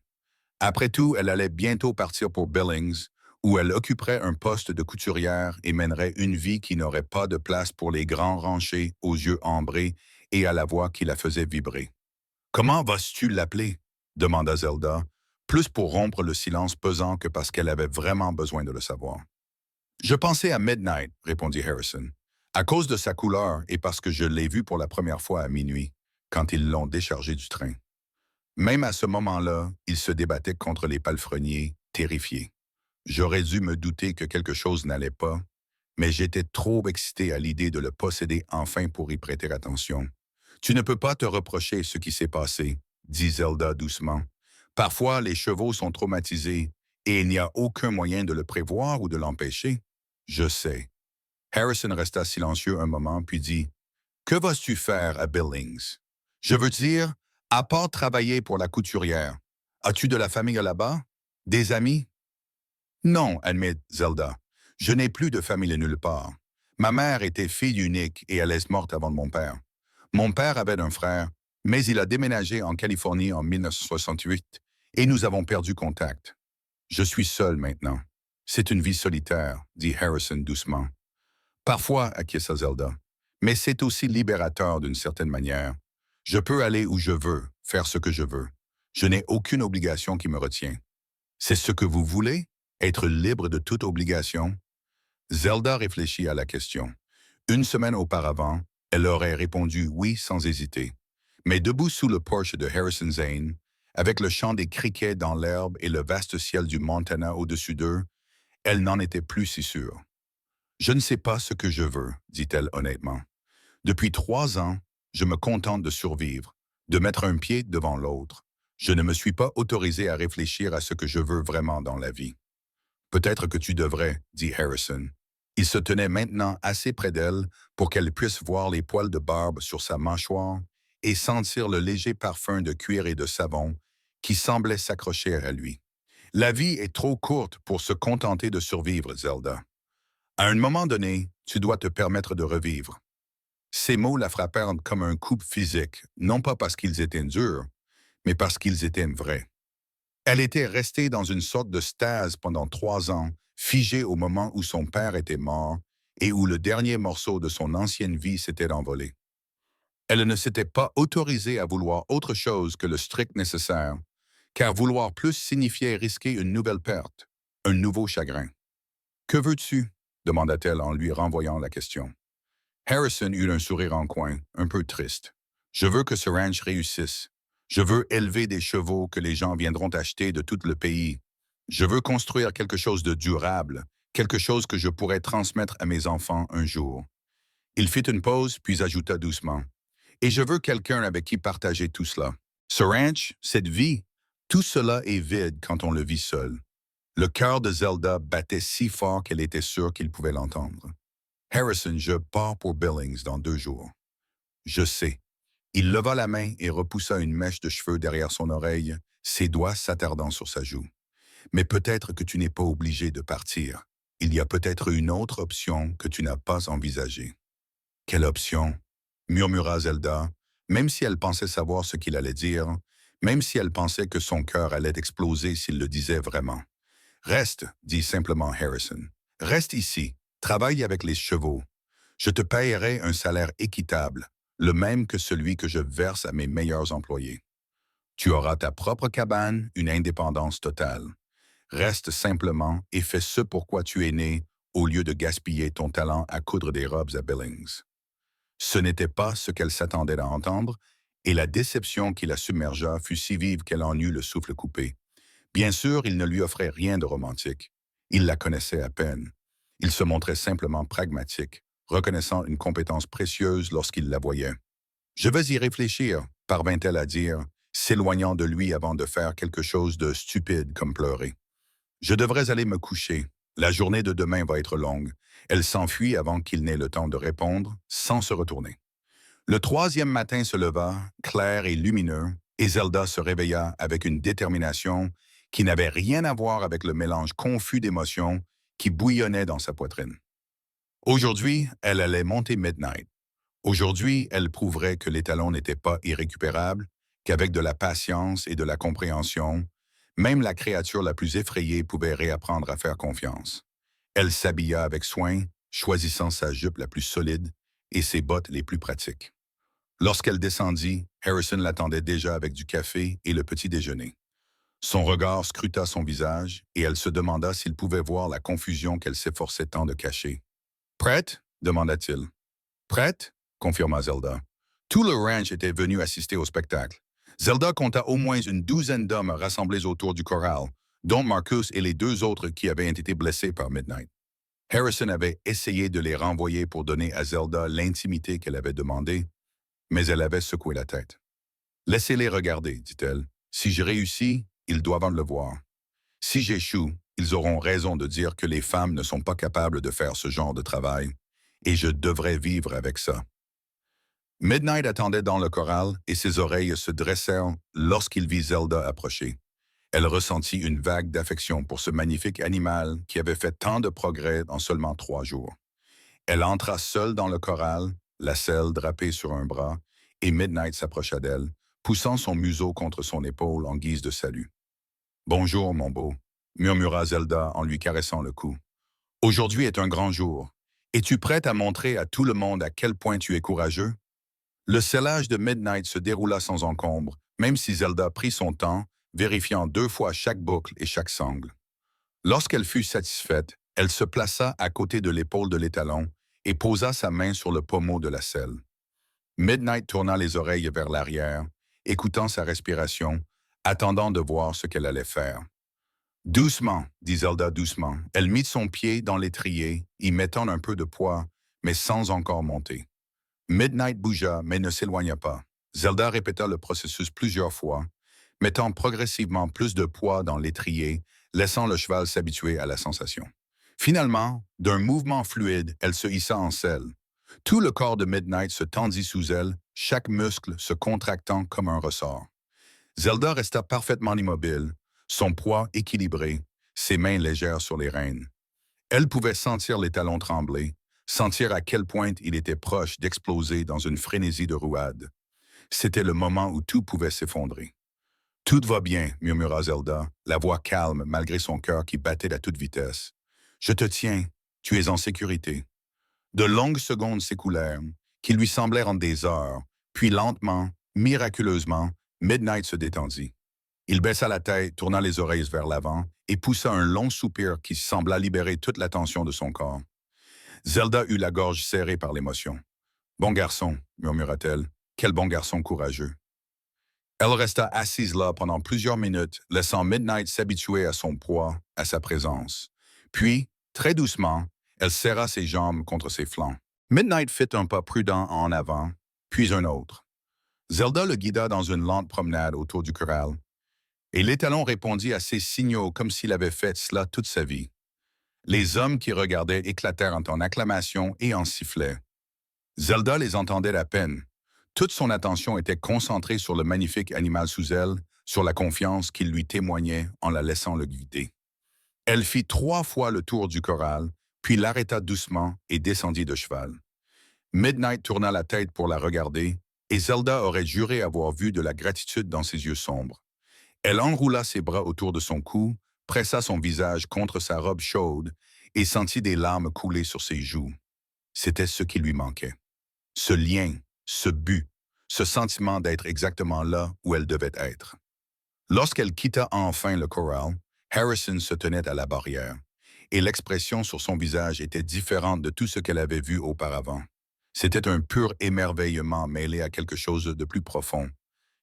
Après tout, elle allait bientôt partir pour Billings, où elle occuperait un poste de couturière et mènerait une vie qui n'aurait pas de place pour les grands ranchers aux yeux ambrés et à la voix qui la faisait vibrer. Comment vas-tu l'appeler? Demanda Zelda, plus pour rompre le silence pesant que parce qu'elle avait vraiment besoin de le savoir. Je pensais à Midnight, répondit Harrison, à cause de sa couleur et parce que je l'ai vu pour la première fois à minuit, quand ils l'ont déchargé du train. Même à ce moment-là, il se débattait contre les palefreniers, terrifié. J'aurais dû me douter que quelque chose n'allait pas, mais j'étais trop excité à l'idée de le posséder enfin pour y prêter attention. Tu ne peux pas te reprocher ce qui s'est passé, dit Zelda doucement. Parfois, les chevaux sont traumatisés et il n'y a aucun moyen de le prévoir ou de l'empêcher. Je sais. Harrison resta silencieux un moment, puis dit, que vas-tu faire à Billings? Je veux dire, à part travailler pour la couturière, as-tu de la famille là-bas? Des amis? Non, admet Zelda. Je n'ai plus de famille nulle part. Ma mère était fille unique et elle est morte avant mon père. Mon père avait un frère, mais il a déménagé en Californie en 1968 et nous avons perdu contact. Je suis seul maintenant. C'est une vie solitaire, dit Harrison doucement. Parfois, acquiesça Zelda, mais c'est aussi libérateur d'une certaine manière. Je peux aller où je veux, faire ce que je veux. Je n'ai aucune obligation qui me retient. C'est ce que vous voulez? Être libre de toute obligation? Zelda réfléchit à la question. Une semaine auparavant, elle aurait répondu oui sans hésiter. Mais debout sous le porche de Harrison Zane, avec le chant des criquets dans l'herbe et le vaste ciel du Montana au-dessus d'eux, elle n'en était plus si sûre. Je ne sais pas ce que je veux, dit-elle honnêtement. Depuis 3 ans, je me contente de survivre, de mettre un pied devant l'autre. Je ne me suis pas autorisé à réfléchir à ce que je veux vraiment dans la vie. Peut-être que tu devrais, dit Harrison. Il se tenait maintenant assez près d'elle pour qu'elle puisse voir les poils de barbe sur sa mâchoire et sentir le léger parfum de cuir et de savon qui semblait s'accrocher à lui. La vie est trop courte pour se contenter de survivre, Zelda. À un moment donné, tu dois te permettre de revivre. Ces mots la frappèrent comme un coup physique, non pas parce qu'ils étaient durs, mais parce qu'ils étaient vrais. Elle était restée dans une sorte de stase pendant 3 ans, figée au moment où son père était mort et où le dernier morceau de son ancienne vie s'était envolé. Elle ne s'était pas autorisée à vouloir autre chose que le strict nécessaire, car vouloir plus signifiait risquer une nouvelle perte, un nouveau chagrin. « Que veux-tu » demanda-t-elle en lui renvoyant la question. Harrison eut un sourire en coin, un peu triste. « Je veux que ce ranch réussisse. Je veux élever des chevaux que les gens viendront acheter de tout le pays. Je veux construire quelque chose de durable, quelque chose que je pourrais transmettre à mes enfants un jour. » Il fit une pause, puis ajouta doucement. « Et je veux quelqu'un avec qui partager tout cela. Ce ranch, cette vie, tout cela est vide quand on le vit seul. » Le cœur de Zelda battait si fort qu'elle était sûre qu'il pouvait l'entendre. « Harrison, je pars pour Billings dans 2 jours. »« Je sais. » Il leva la main et repoussa une mèche de cheveux derrière son oreille, ses doigts s'attardant sur sa joue. « Mais peut-être que tu n'es pas obligé de partir. Il y a peut-être une autre option que tu n'as pas envisagée. »« Quelle option ?» murmura Zelda, même si elle pensait savoir ce qu'il allait dire, même si elle pensait que son cœur allait exploser s'il le disait vraiment. « Reste, dit simplement Harrison. Reste ici, travaille avec les chevaux. Je te payerai un salaire équitable, le même que celui que je verse à mes meilleurs employés. Tu auras ta propre cabane, une indépendance totale. Reste simplement et fais ce pourquoi tu es né, au lieu de gaspiller ton talent à coudre des robes à Billings. » Ce n'était pas ce qu'elle s'attendait à entendre, et la déception qui la submergea fut si vive qu'elle en eut le souffle coupé. Bien sûr, il ne lui offrait rien de romantique. Il la connaissait à peine. Il se montrait simplement pragmatique, reconnaissant une compétence précieuse lorsqu'il la voyait. « Je vais y réfléchir », parvint-elle à dire, s'éloignant de lui avant de faire quelque chose de stupide comme pleurer. « Je devrais aller me coucher. La journée de demain va être longue. » Elle s'enfuit avant qu'il n'ait le temps de répondre, sans se retourner. Le troisième matin se leva, clair et lumineux, et Zelda se réveilla avec une détermination qui n'avait rien à voir avec le mélange confus d'émotions qui bouillonnait dans sa poitrine. Aujourd'hui, elle allait monter Midnight. Aujourd'hui, elle prouverait que l'étalon n'était pas irrécupérable, qu'avec de la patience et de la compréhension, même la créature la plus effrayée pouvait réapprendre à faire confiance. Elle s'habilla avec soin, choisissant sa jupe la plus solide et ses bottes les plus pratiques. Lorsqu'elle descendit, Harrison l'attendait déjà avec du café et le petit déjeuner. Son regard scruta son visage et elle se demanda s'il pouvait voir la confusion qu'elle s'efforçait tant de cacher. « Prête ?» demanda-t-il. « Prête ?» confirma Zelda. Tout le ranch était venu assister au spectacle. Zelda compta au moins une douzaine d'hommes rassemblés autour du corral, dont Marcus et les deux autres qui avaient été blessés par Midnight. Harrison avait essayé de les renvoyer pour donner à Zelda l'intimité qu'elle avait demandée, mais elle avait secoué la tête. « Laissez-les regarder, dit-elle. Si je réussis, ils doivent le voir. Si j'échoue, ils auront raison de dire que les femmes ne sont pas capables de faire ce genre de travail, et je devrais vivre avec ça. » Midnight attendait dans le corral et ses oreilles se dressèrent lorsqu'il vit Zelda approcher. Elle ressentit une vague d'affection pour ce magnifique animal qui avait fait tant de progrès en seulement 3 jours. Elle entra seule dans le corral, la selle drapée sur un bras, et Midnight s'approcha d'elle, poussant son museau contre son épaule en guise de salut. « Bonjour, mon beau », murmura Zelda en lui caressant le cou. « Aujourd'hui est un grand jour. Es-tu prête à montrer à tout le monde à quel point tu es courageux? » Le sellage de Midnight se déroula sans encombre, même si Zelda prit son temps, vérifiant 2 fois chaque boucle et chaque sangle. Lorsqu'elle fut satisfaite, elle se plaça à côté de l'épaule de l'étalon et posa sa main sur le pommeau de la selle. Midnight tourna les oreilles vers l'arrière, écoutant sa respiration, attendant de voir ce qu'elle allait faire. « Doucement, » dit Zelda doucement. Elle mit son pied dans l'étrier, y mettant un peu de poids, mais sans encore monter. Midnight bougea, mais ne s'éloigna pas. Zelda répéta le processus plusieurs fois, mettant progressivement plus de poids dans l'étrier, laissant le cheval s'habituer à la sensation. Finalement, d'un mouvement fluide, elle se hissa en selle. Tout le corps de Midnight se tendit sous elle, chaque muscle se contractant comme un ressort. Zelda resta parfaitement immobile, son poids équilibré, ses mains légères sur les rênes. Elle pouvait sentir les talons trembler, sentir à quel point il était proche d'exploser dans une frénésie de rouade. C'était le moment où tout pouvait s'effondrer. « Tout va bien », murmura Zelda, la voix calme malgré son cœur qui battait à toute vitesse. « Je te tiens, tu es en sécurité. » De longues secondes s'écoulèrent, qui lui semblèrent des heures, puis lentement, miraculeusement, Midnight se détendit. Il baissa la tête, tourna les oreilles vers l'avant et poussa un long soupir qui sembla libérer toute la tension de son corps. Zelda eut la gorge serrée par l'émotion. « Bon garçon », murmura-t-elle, « quel bon garçon courageux. » Elle resta assise là pendant plusieurs minutes, laissant Midnight s'habituer à son poids, à sa présence. Puis, très doucement, elle serra ses jambes contre ses flancs. Midnight fit un pas prudent en avant, puis un autre. Zelda le guida dans une lente promenade autour du corral, et l'étalon répondit à ses signaux comme s'il avait fait cela toute sa vie. Les hommes qui regardaient éclatèrent en acclamations et en sifflets. Zelda les entendait à peine. Toute son attention était concentrée sur le magnifique animal sous elle, sur la confiance qu'il lui témoignait en la laissant le guider. Elle fit 3 fois le tour du corral, puis l'arrêta doucement et descendit de cheval. Midnight tourna la tête pour la regarder, et Zelda aurait juré avoir vu de la gratitude dans ses yeux sombres. Elle enroula ses bras autour de son cou, pressa son visage contre sa robe chaude et sentit des larmes couler sur ses joues. C'était ce qui lui manquait. Ce lien, ce but, ce sentiment d'être exactement là où elle devait être. Lorsqu'elle quitta enfin le corral, Harrison se tenait à la barrière, et l'expression sur son visage était différente de tout ce qu'elle avait vu auparavant. C'était un pur émerveillement mêlé à quelque chose de plus profond,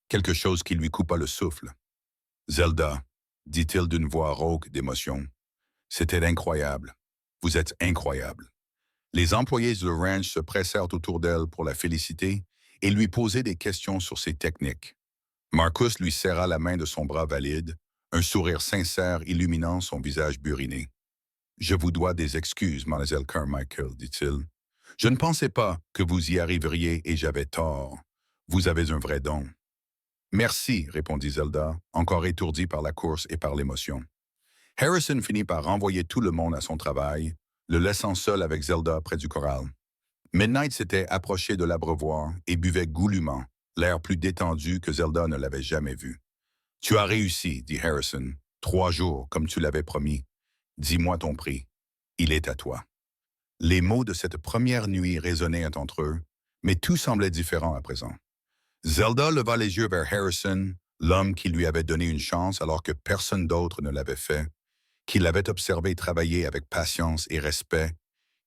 quelque chose qui lui coupa le souffle. Zelda, dit-il d'une voix rauque d'émotion, c'était incroyable. Vous êtes incroyable. Les employés du ranch se pressèrent autour d'elle pour la féliciter et lui poser des questions sur ses techniques. Marcus lui serra la main de son bras valide, un sourire sincère illuminant son visage buriné. Je vous dois des excuses, mademoiselle Carmichael, dit-il. Je ne pensais pas que vous y arriveriez et j'avais tort. Vous avez un vrai don. Merci, répondit Zelda, encore étourdie par la course et par l'émotion. Harrison finit par renvoyer tout le monde à son travail, le laissant seul avec Zelda près du corral. Midnight s'était approché de l'abreuvoir et buvait goulûment, l'air plus détendu que Zelda ne l'avait jamais vu. « Tu as réussi, dit Harrison. 3 jours, comme tu l'avais promis. Dis-moi ton prix. Il est à toi. » Les mots de cette première nuit résonnaient entre eux, mais tout semblait différent à présent. Zelda leva les yeux vers Harrison, l'homme qui lui avait donné une chance alors que personne d'autre ne l'avait fait, qui l'avait observé travailler avec patience et respect,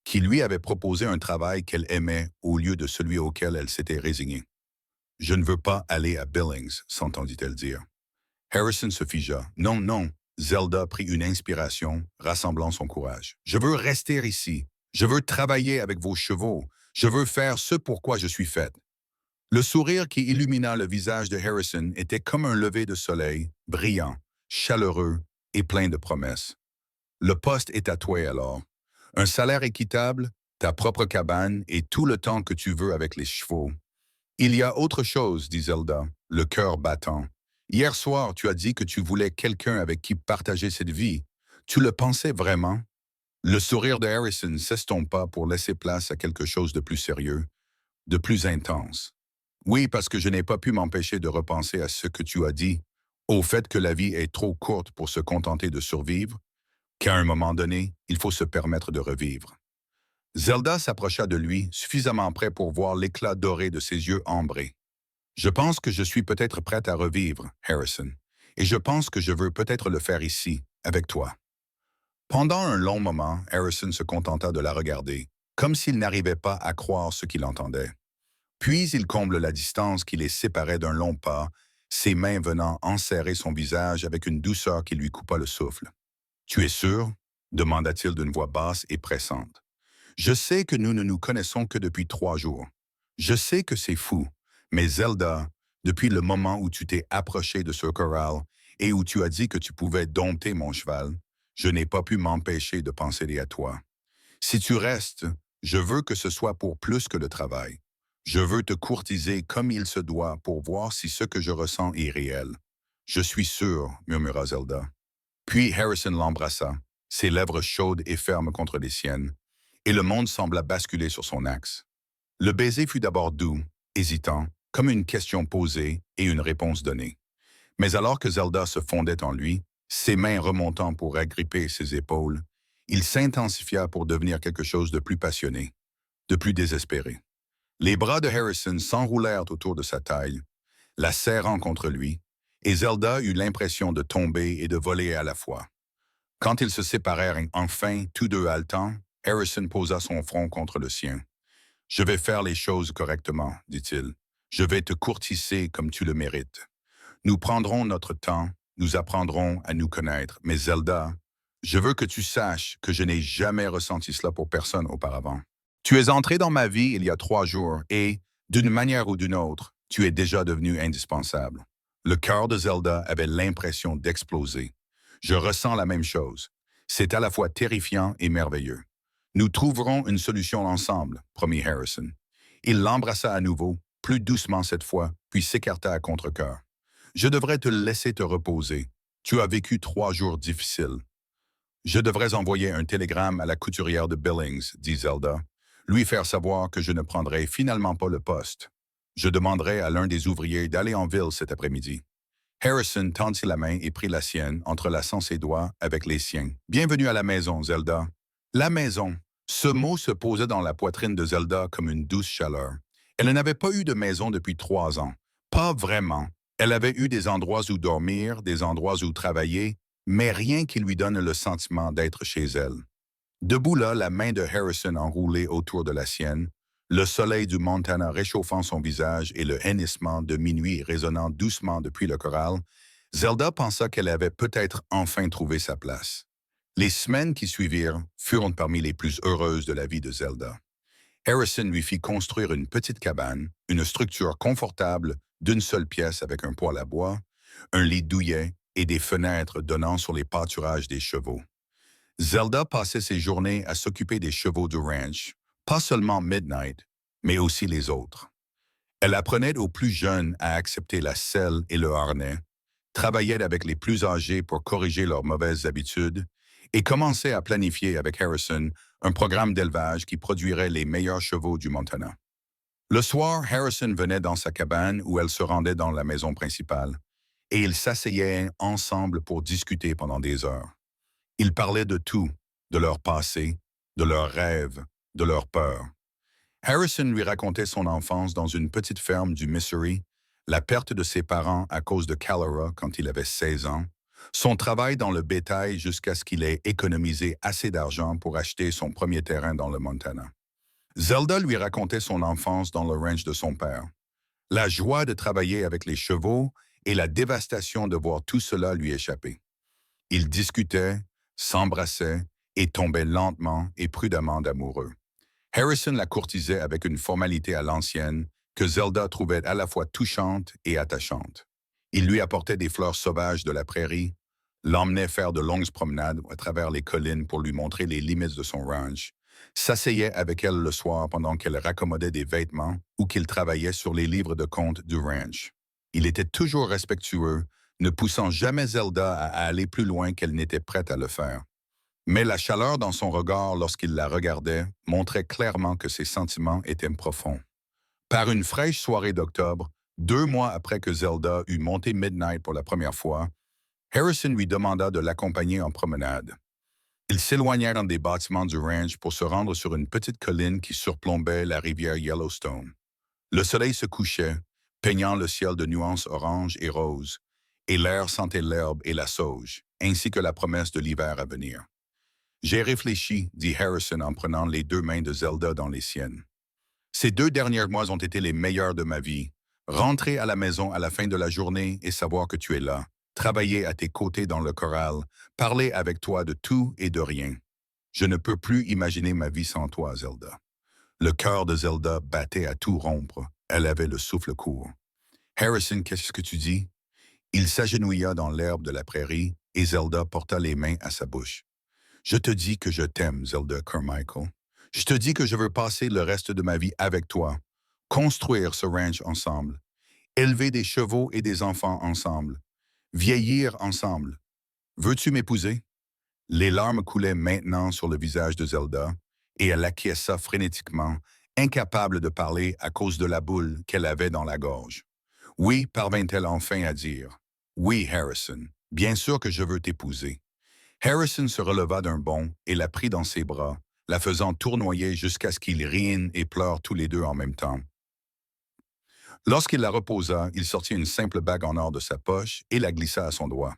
qui lui avait proposé un travail qu'elle aimait au lieu de celui auquel elle s'était résignée. « Je ne veux pas aller à Billings, s'entendit-elle dire. Harrison se figea. « Non, non. » Zelda prit une inspiration, rassemblant son courage. « Je veux rester ici. Je veux travailler avec vos chevaux. Je veux faire ce pour quoi je suis faite. » Le sourire qui illumina le visage de Harrison était comme un lever de soleil, brillant, chaleureux et plein de promesses. « Le poste est à toi alors. Un salaire équitable, ta propre cabane et tout le temps que tu veux avec les chevaux. » « Il y a autre chose, dit Zelda, le cœur battant. Hier soir, tu as dit que tu voulais quelqu'un avec qui partager cette vie. Tu le pensais vraiment? » Le sourire de Harrison s'estompa pour laisser place à quelque chose de plus sérieux, de plus intense. « Oui, parce que je n'ai pas pu m'empêcher de repenser à ce que tu as dit, au fait que la vie est trop courte pour se contenter de survivre, qu'à un moment donné, il faut se permettre de revivre. » Zelda s'approcha de lui, suffisamment près pour voir l'éclat doré de ses yeux ambrés. « Je pense que je suis peut-être prête à revivre, Harrison, et je pense que je veux peut-être le faire ici, avec toi. » Pendant un long moment, Harrison se contenta de la regarder, comme s'il n'arrivait pas à croire ce qu'il entendait. Puis il comble la distance qui les séparait d'un long pas, ses mains venant enserrer son visage avec une douceur qui lui coupa le souffle. « Tu es sûr? » demanda-t-il d'une voix basse et pressante. « Je sais que nous ne nous connaissons que depuis 3 jours. Je sais que c'est fou, mais Zelda, depuis le moment où tu t'es approché de ce corral et où tu as dit que tu pouvais dompter mon cheval, je n'ai pas pu m'empêcher de penser à toi. Si tu restes, je veux que ce soit pour plus que le travail. Je veux te courtiser comme il se doit pour voir si ce que je ressens est réel. Je suis sûr, murmura Zelda. Puis Harrison l'embrassa, ses lèvres chaudes et fermes contre les siennes, et le monde sembla basculer sur son axe. Le baiser fut d'abord doux, hésitant, comme une question posée et une réponse donnée. Mais alors que Zelda se fondait en lui, ses mains remontant pour agripper ses épaules, il s'intensifia pour devenir quelque chose de plus passionné, de plus désespéré. Les bras de Harrison s'enroulèrent autour de sa taille, la serrant contre lui, et Zelda eut l'impression de tomber et de voler à la fois. Quand ils se séparèrent enfin, tous deux haletants, Harrison posa son front contre le sien. « Je vais faire les choses correctement, dit-il. Je vais te courtiser comme tu le mérites. Nous prendrons notre temps, nous apprendrons à nous connaître, mais Zelda, je veux que tu saches que je n'ai jamais ressenti cela pour personne auparavant. Tu es entré dans ma vie il y a 3 jours et, d'une manière ou d'une autre, tu es déjà devenu indispensable. » Le cœur de Zelda avait l'impression d'exploser. « Je ressens la même chose. C'est à la fois terrifiant et merveilleux. Nous trouverons une solution ensemble, promit Harrison. Il l'embrassa à nouveau, plus doucement cette fois, puis s'écarta à contre-cœur. « Je devrais te laisser te reposer. Tu as vécu 3 jours difficiles. »« Je devrais envoyer un télégramme à la couturière de Billings, dit Zelda, lui faire savoir que je ne prendrai finalement pas le poste. Je demanderai à l'un des ouvriers d'aller en ville cet après-midi. » Harrison tendit la main et prit la sienne, entrelaçant ses doigts avec les siens. « Bienvenue à la maison, Zelda. » La maison. Ce mot se posait dans la poitrine de Zelda comme une douce chaleur. Elle n'avait pas eu de maison depuis 3 ans. Pas vraiment. Elle avait eu des endroits où dormir, des endroits où travailler, mais rien qui lui donne le sentiment d'être chez elle. Debout là, la main de Harrison enroulée autour de la sienne, le soleil du Montana réchauffant son visage et le hennissement de minuit résonnant doucement depuis le corral, Zelda pensa qu'elle avait peut-être enfin trouvé sa place. Les semaines qui suivirent furent parmi les plus heureuses de la vie de Zelda. Harrison lui fit construire une petite cabane, une structure confortable d'une seule pièce avec un poêle à bois, un lit douillet et des fenêtres donnant sur les pâturages des chevaux. Zelda passait ses journées à s'occuper des chevaux du ranch, pas seulement Midnight, mais aussi les autres. Elle apprenait aux plus jeunes à accepter la selle et le harnais, travaillait avec les plus âgés pour corriger leurs mauvaises habitudes et commençait à planifier avec Harrison un programme d'élevage qui produirait les meilleurs chevaux du Montana. Le soir, Harrison venait dans sa cabane où elle se rendait dans la maison principale, et ils s'asseyaient ensemble pour discuter pendant des heures. Ils parlaient de tout, de leur passé, de leurs rêves, de leurs peurs. Harrison lui racontait son enfance dans une petite ferme du Missouri, la perte de ses parents à cause de cholera quand il avait 16 ans, son travail dans le bétail jusqu'à ce qu'il ait économisé assez d'argent pour acheter son premier terrain dans le Montana. Zelda lui racontait son enfance dans le ranch de son père, la joie de travailler avec les chevaux et la dévastation de voir tout cela lui échapper. Ils discutaient, s'embrassaient et tombaient lentement et prudemment d'amoureux. Harrison la courtisait avec une formalité à l'ancienne que Zelda trouvait à la fois touchante et attachante. Il lui apportait des fleurs sauvages de la prairie, l'emmenait faire de longues promenades à travers les collines pour lui montrer les limites de son ranch, s'asseyait avec elle le soir pendant qu'elle raccommodait des vêtements ou qu'il travaillait sur les livres de comptes du ranch. Il était toujours respectueux, ne poussant jamais Zelda à aller plus loin qu'elle n'était prête à le faire. Mais la chaleur dans son regard lorsqu'il la regardait montrait clairement que ses sentiments étaient profonds. Par une fraîche soirée d'octobre, 2 mois après que Zelda eut monté Midnight pour la première fois, Harrison lui demanda de l'accompagner en promenade. Ils s'éloignèrent des bâtiments du ranch pour se rendre sur une petite colline qui surplombait la rivière Yellowstone. Le soleil se couchait, peignant le ciel de nuances orange et rose, et l'air sentait l'herbe et la sauge, ainsi que la promesse de l'hiver à venir. J'ai réfléchi, dit Harrison en prenant les 2 mains de Zelda dans les siennes. Ces 2 derniers mois ont été les meilleurs de ma vie. Rentrer à la maison à la fin de la journée et savoir que tu es là, travailler à tes côtés dans le corral, parler avec toi de tout et de rien. Je ne peux plus imaginer ma vie sans toi, Zelda. Le cœur de Zelda battait à tout rompre. Elle avait le souffle court. Harrison, qu'est-ce que tu dis? Il s'agenouilla dans l'herbe de la prairie et Zelda porta les mains à sa bouche. Je te dis que je t'aime, Zelda Carmichael. Je te dis que je veux passer le reste de ma vie avec toi, construire ce ranch ensemble, élever des chevaux et des enfants ensemble, vieillir ensemble. Veux-tu m'épouser? Les larmes coulaient maintenant sur le visage de Zelda, et elle acquiesça frénétiquement, incapable de parler à cause de la boule qu'elle avait dans la gorge. Oui, parvint-elle enfin à dire. Oui, Harrison, bien sûr que je veux t'épouser. Harrison se releva d'un bond et la prit dans ses bras, la faisant tournoyer jusqu'à ce qu'ils rient et pleurent tous les deux en même temps. Lorsqu'il la reposa, il sortit une simple bague en or de sa poche et la glissa à son doigt.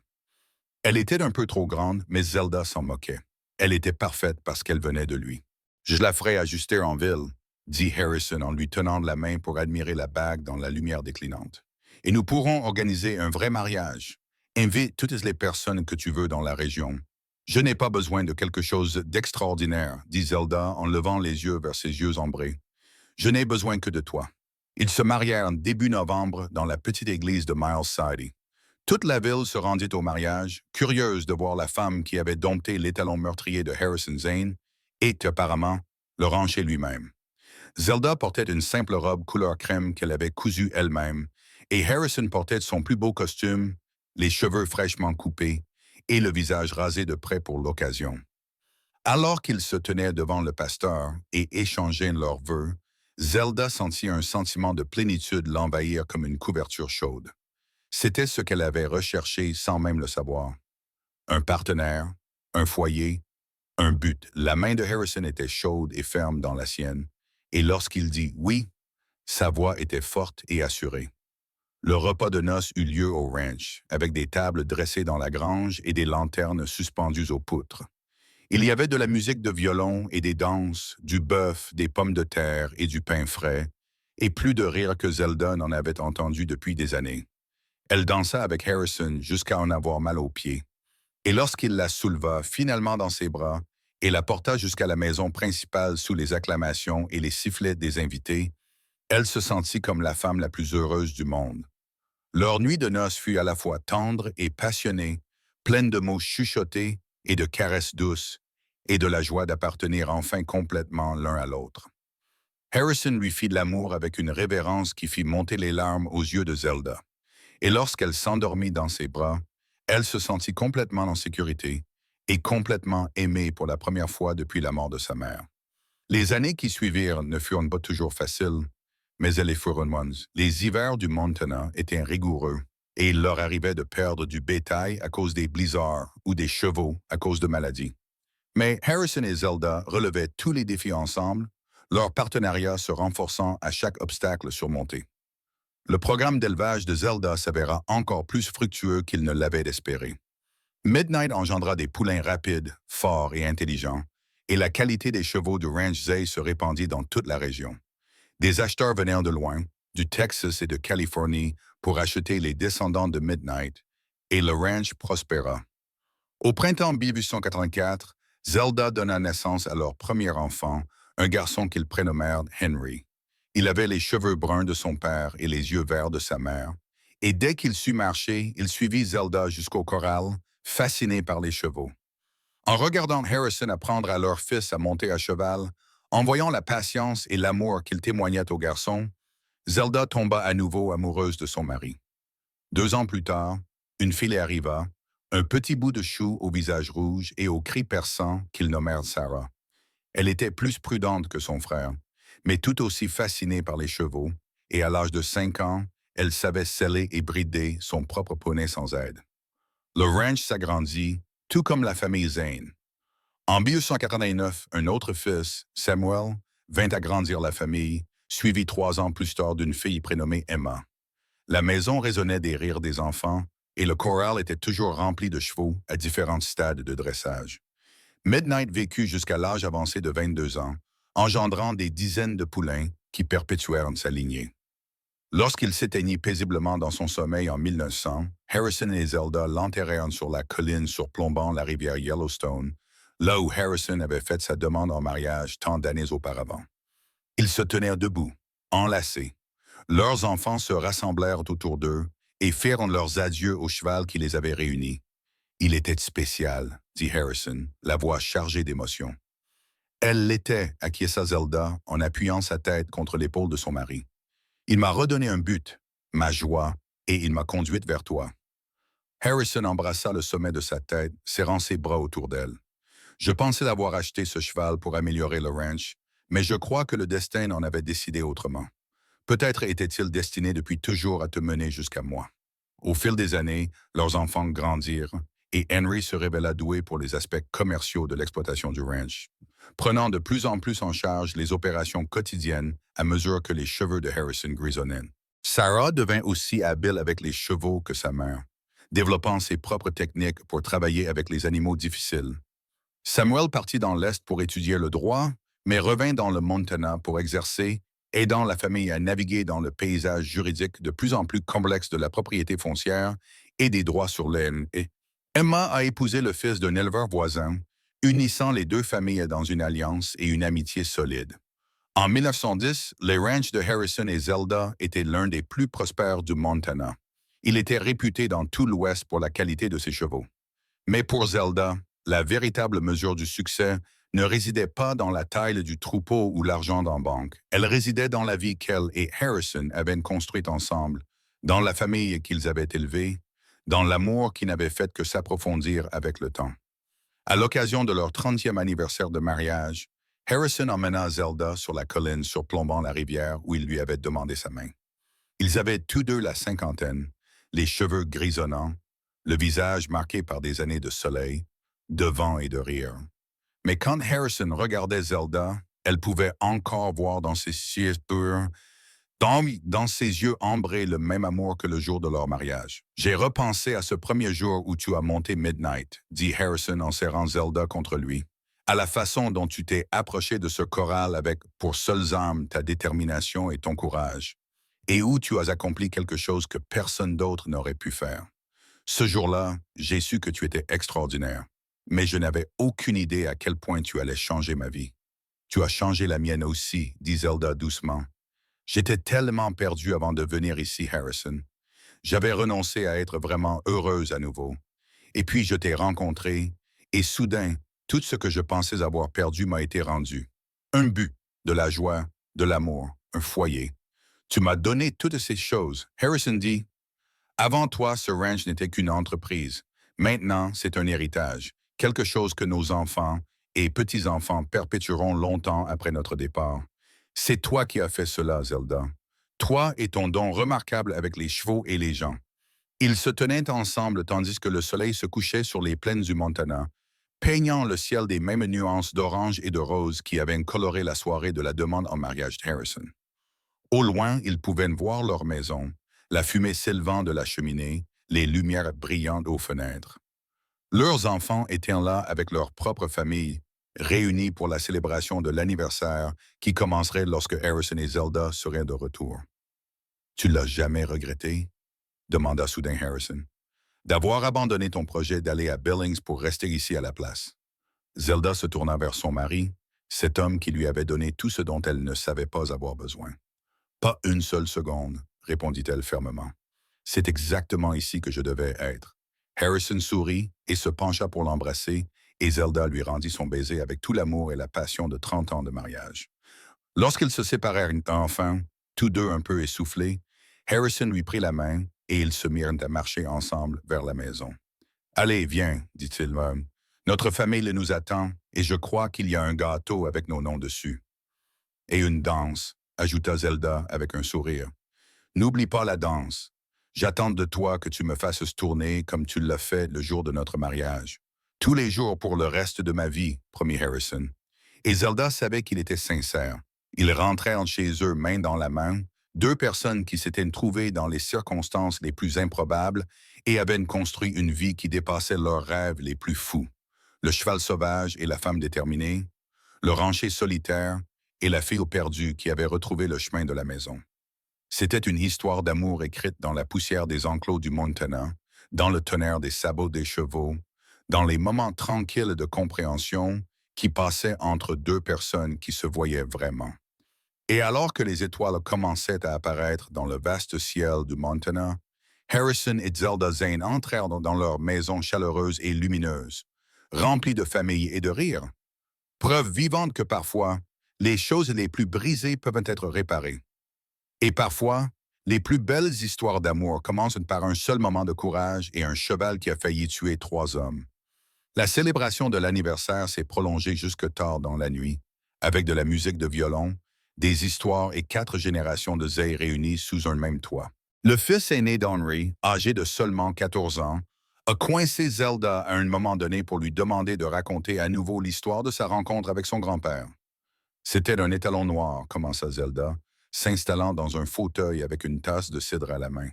Elle était un peu trop grande, mais Zelda s'en moquait. Elle était parfaite parce qu'elle venait de lui. Je la ferai ajuster en ville, dit Harrison en lui tenant la main pour admirer la bague dans la lumière déclinante. Et nous pourrons organiser un vrai mariage. Invite toutes les personnes que tu veux dans la région. Je n'ai pas besoin de quelque chose d'extraordinaire, dit Zelda en levant les yeux vers ses yeux ambrés. Je n'ai besoin que de toi. Ils se marièrent en début novembre dans la petite église de Miles Sidey. Toute la ville se rendit au mariage, curieuse de voir la femme qui avait dompté l'étalon meurtrier de Harrison Zane et, apparemment, le rancher lui-même. Zelda portait une simple robe couleur crème qu'elle avait cousue elle-même, et Harrison portait son plus beau costume, les cheveux fraîchement coupés et le visage rasé de près pour l'occasion. Alors qu'ils se tenaient devant le pasteur et échangeaient leurs vœux, Zelda sentit un sentiment de plénitude l'envahir comme une couverture chaude. C'était ce qu'elle avait recherché sans même le savoir. Un partenaire, un foyer, un but. La main de Harrison était chaude et ferme dans la sienne, et lorsqu'il dit « oui », sa voix était forte et assurée. Le repas de noces eut lieu au ranch, avec des tables dressées dans la grange et des lanternes suspendues aux poutres. Il y avait de la musique de violon et des danses, du bœuf, des pommes de terre et du pain frais, et plus de rire que Zelda n'en avait entendu depuis des années. Elle dansa avec Harrison jusqu'à en avoir mal aux pieds. Et lorsqu'il la souleva finalement dans ses bras et la porta jusqu'à la maison principale sous les acclamations et les sifflets des invités, elle se sentit comme la femme la plus heureuse du monde. Leur nuit de noces fut à la fois tendre et passionnée, pleine de mots chuchotés et de caresses douces, et de la joie d'appartenir enfin complètement l'un à l'autre. Harrison lui fit de l'amour avec une révérence qui fit monter les larmes aux yeux de Zelda. Et lorsqu'elle s'endormit dans ses bras, elle se sentit complètement en sécurité et complètement aimée pour la première fois depuis la mort de sa mère. Les années qui suivirent ne furent pas toujours faciles, mais elles les furent bonnes. Les hivers du Montana étaient rigoureux et il leur arrivait de perdre du bétail à cause des blizzards ou des chevaux à cause de maladies. Mais Harrison et Zelda relevaient tous les défis ensemble, leur partenariat se renforçant à chaque obstacle surmonté. Le programme d'élevage de Zelda s'avéra encore plus fructueux qu'il ne l'avait espéré. Midnight engendra des poulains rapides, forts et intelligents, et la qualité des chevaux du ranch Zay se répandit dans toute la région. Des acheteurs venèrent de loin, du Texas et de Californie, pour acheter les descendants de Midnight, et le ranch prospéra. Au printemps 1884, Zelda donna naissance à leur premier enfant, un garçon qu'ils prénommèrent Henry. Il avait les cheveux bruns de son père et les yeux verts de sa mère, et dès qu'il sut marcher, il suivit Zelda jusqu'au corral, fasciné par les chevaux. En regardant Harrison apprendre à leur fils à monter à cheval, en voyant la patience et l'amour qu'il témoignait au garçon, Zelda tomba à nouveau amoureuse de son mari. 2 ans plus tard, une fille arriva, un petit bout de chou au visage rouge et aux cris perçants qu'ils nommèrent Sarah. Elle était plus prudente que son frère, mais tout aussi fascinée par les chevaux, et à l'âge de 5 ans, elle savait sceller et brider son propre poney sans aide. Le ranch s'agrandit, tout comme la famille Zane. En 1889, un autre fils, Samuel, vint agrandir la famille, suivi 3 ans plus tard d'une fille prénommée Emma. La maison résonnait des rires des enfants, et le corral était toujours rempli de chevaux à différents stades de dressage. Midnight vécut jusqu'à l'âge avancé de 22 ans, engendrant des dizaines de poulains qui perpétuèrent sa lignée. Lorsqu'il s'éteignit paisiblement dans son sommeil en 1900, Harrison et Zelda l'enterrèrent sur la colline surplombant la rivière Yellowstone, là où Harrison avait fait sa demande en mariage tant d'années auparavant. Ils se tenèrent debout, enlacés. Leurs enfants se rassemblèrent autour d'eux et firent leurs adieux au cheval qui les avait réunis. Il était spécial, dit Harrison, la voix chargée d'émotion. Elle l'était, acquiesça Zelda en appuyant sa tête contre l'épaule de son mari. Il m'a redonné un but, ma joie, et il m'a conduite vers toi. Harrison embrassa le sommet de sa tête, serrant ses bras autour d'elle. Je pensais avoir acheté ce cheval pour améliorer le ranch, mais je crois que le destin en avait décidé autrement. Peut-être était-il destiné depuis toujours à te mener jusqu'à moi. Au fil des années, leurs enfants grandirent, et Henry se révéla doué pour les aspects commerciaux de l'exploitation du ranch, prenant de plus en plus en charge les opérations quotidiennes à mesure que les cheveux de Harrison grisonnaient. Sarah devint aussi habile avec les chevaux que sa mère, développant ses propres techniques pour travailler avec les animaux difficiles. Samuel partit dans l'Est pour étudier le droit, mais revint dans le Montana pour exercer, aidant la famille à naviguer dans le paysage juridique de plus en plus complexe de la propriété foncière et des droits sur l'aine. Emma a épousé le fils d'un éleveur voisin, unissant les deux familles dans une alliance et une amitié solide. En 1910, les ranchs de Harrison et Zelda étaient l'un des plus prospères du Montana. Il était réputé dans tout l'Ouest pour la qualité de ses chevaux. Mais pour Zelda, la véritable mesure du succès ne résidait pas dans la taille du troupeau ou l'argent en banque. Elle résidait dans la vie qu'elle et Harrison avaient construite ensemble, dans la famille qu'ils avaient élevée, dans l'amour qui n'avait fait que s'approfondir avec le temps. À l'occasion de leur 30e anniversaire de mariage, Harrison emmena Zelda sur la colline surplombant la rivière où il lui avait demandé sa main. Ils avaient tous deux la cinquantaine, les cheveux grisonnants, le visage marqué par des années de soleil, de vent et de rire. Mais quand Harrison regardait Zelda, elle pouvait encore voir dans ses yeux purs, dans ses yeux ambrés le même amour que le jour de leur mariage. « J'ai repensé à ce premier jour où tu as monté Midnight », dit Harrison en serrant Zelda contre lui. à la façon dont tu t'es approché de ce choral avec pour seules armes ta détermination et ton courage, et où tu as accompli quelque chose que personne d'autre n'aurait pu faire. Ce jour-là, j'ai su que tu étais extraordinaire, mais je n'avais aucune idée à quel point tu allais changer ma vie. Tu as changé la mienne aussi, dit Zelda doucement. J'étais tellement perdu avant de venir ici, Harrison. J'avais renoncé à être vraiment heureuse à nouveau. Et puis je t'ai rencontré, et soudain, tout ce que je pensais avoir perdu m'a été rendu. Un but, de la joie, de l'amour, un foyer. Tu m'as donné toutes ces choses. Harrison dit, avant toi, ce ranch n'était qu'une entreprise. Maintenant, c'est un héritage, quelque chose que nos enfants et petits-enfants perpétueront longtemps après notre départ. C'est toi qui as fait cela, Zelda. Toi et ton don remarquable avec les chevaux et les gens. Ils se tenaient ensemble tandis que le soleil se couchait sur les plaines du Montana, peignant le ciel des mêmes nuances d'orange et de rose qui avaient coloré la soirée de la demande en mariage d'Harrison. Au loin, ils pouvaient voir leur maison, la fumée s'élevant de la cheminée, les lumières brillantes aux fenêtres. Leurs enfants étaient là avec leur propre famille, réunis pour la célébration de l'anniversaire qui commencerait lorsque Harrison et Zelda seraient de retour. Tu l'as jamais regretté? Demanda soudain Harrison. D'avoir abandonné ton projet d'aller à Billings pour rester ici à la place. Zelda se tourna vers son mari, cet homme qui lui avait donné tout ce dont elle ne savait pas avoir besoin. Pas une seule seconde, répondit-elle fermement. C'est exactement ici que je devais être. Harrison sourit et se pencha pour l'embrasser, et Zelda lui rendit son baiser avec tout l'amour et la passion de 30 ans de mariage. Lorsqu'ils se séparèrent enfin, tous deux un peu essoufflés, Harrison lui prit la main et ils se mirent à marcher ensemble vers la maison. Allez, viens, dit-il. Notre famille nous attend et je crois qu'il y a un gâteau avec nos noms dessus. Et une danse, ajouta Zelda avec un sourire. N'oublie pas la danse. J'attends de toi que tu me fasses tourner comme tu l'as fait le jour de notre mariage. Tous les jours pour le reste de ma vie, promit Harrison. Et Zelda savait qu'il était sincère. Ils rentrèrent chez eux main dans la main, deux personnes qui s'étaient trouvées dans les circonstances les plus improbables et avaient construit une vie qui dépassait leurs rêves les plus fous. Le cheval sauvage et la femme déterminée, le rancher solitaire et la fille perdue qui avait retrouvé le chemin de la maison. C'était une histoire d'amour écrite dans la poussière des enclos du Montana, dans le tonnerre des sabots des chevaux, dans les moments tranquilles de compréhension qui passaient entre deux personnes qui se voyaient vraiment. Et alors que les étoiles commençaient à apparaître dans le vaste ciel du Montana, Harrison et Zelda Zane entrèrent dans leur maison chaleureuse et lumineuse, remplie de famille et de rire. Preuve vivante que parfois, les choses les plus brisées peuvent être réparées. Et parfois, les plus belles histoires d'amour commencent par un seul moment de courage et un cheval qui a failli tuer 3 hommes. La célébration de l'anniversaire s'est prolongée jusque tard dans la nuit, avec de la musique de violon, des histoires et 4 générations de Zay réunies sous un même toit. Le fils aîné d'Henry, âgé de seulement 14 ans, a coincé Zelda à un moment donné pour lui demander de raconter à nouveau l'histoire de sa rencontre avec son grand-père. C'était un étalon noir, commença Zelda, s'installant dans un fauteuil avec une tasse de cidre à la main.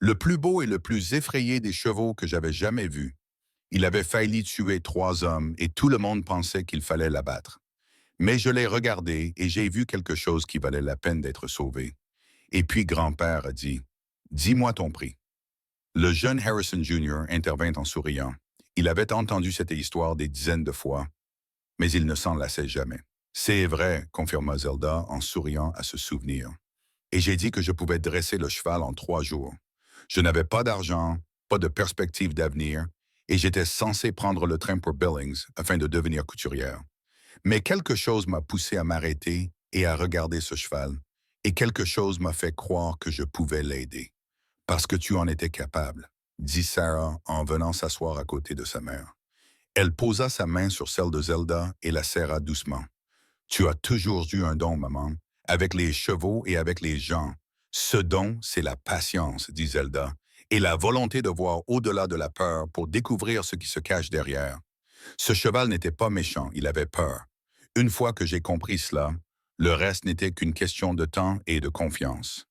Le plus beau et le plus effrayé des chevaux que j'avais jamais vus. Il avait failli tuer 3 hommes et tout le monde pensait qu'il fallait l'abattre. Mais je l'ai regardé et j'ai vu quelque chose qui valait la peine d'être sauvé. Et puis grand-père a dit, « Dis-moi ton prix. » Le jeune Harrison Jr. intervint en souriant. Il avait entendu cette histoire des dizaines de fois, mais il ne s'en lassait jamais. C'est vrai, confirma Zelda en souriant à ce souvenir. Et j'ai dit que je pouvais dresser le cheval en 3 jours. Je n'avais pas d'argent, pas de perspective d'avenir, et j'étais censé prendre le train pour Billings afin de devenir couturière. Mais quelque chose m'a poussé à m'arrêter et à regarder ce cheval, et quelque chose m'a fait croire que je pouvais l'aider. Parce que tu en étais capable, dit Sarah en venant s'asseoir à côté de sa mère. Elle posa sa main sur celle de Zelda et la serra doucement. Tu as toujours eu un don, maman, avec les chevaux et avec les gens. Ce don, c'est la patience, dit Zelda, et la volonté de voir au-delà de la peur pour découvrir ce qui se cache derrière. Ce cheval n'était pas méchant, il avait peur. Une fois que j'ai compris cela, le reste n'était qu'une question de temps et de confiance.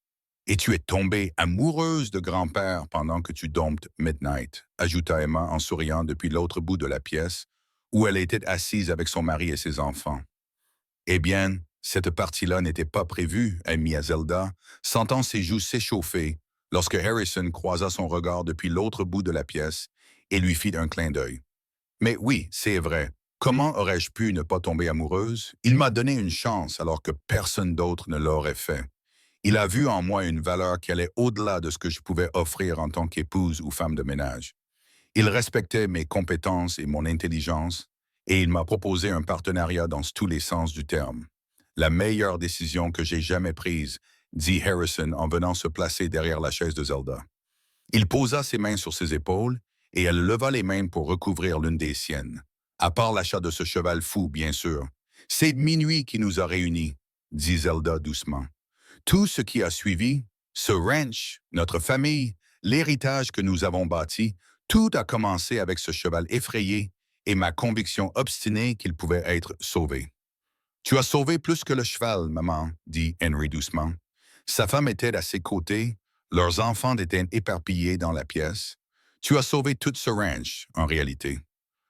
Et tu es tombée amoureuse de grand-père pendant que tu domptes Midnight, ajouta Emma en souriant depuis l'autre bout de la pièce, où elle était assise avec son mari et ses enfants. Eh bien, cette partie-là n'était pas prévue, amie à Zelda, sentant ses joues s'échauffer lorsque Harrison croisa son regard depuis l'autre bout de la pièce et lui fit un clin d'œil. Mais oui, c'est vrai. Comment aurais-je pu ne pas tomber amoureuse? Il m'a donné une chance alors que personne d'autre ne l'aurait fait. Il a vu en moi une valeur qui allait au-delà de ce que je pouvais offrir en tant qu'épouse ou femme de ménage. Il respectait mes compétences et mon intelligence, et il m'a proposé un partenariat dans tous les sens du terme. La meilleure décision que j'ai jamais prise, dit Harrison en venant se placer derrière la chaise de Zelda. Il posa ses mains sur ses épaules, et elle leva les mains pour recouvrir l'une des siennes. À part l'achat de ce cheval fou, bien sûr. C'est minuit qui nous a réunis, dit Zelda doucement. Tout ce qui a suivi, ce ranch, notre famille, l'héritage que nous avons bâti, tout a commencé avec ce cheval effrayé et ma conviction obstinée qu'il pouvait être sauvé. Tu as sauvé plus que le cheval, maman, dit Henry doucement. Sa femme était à ses côtés, leurs enfants étaient éparpillés dans la pièce. Tu as sauvé tout ce ranch, en réalité.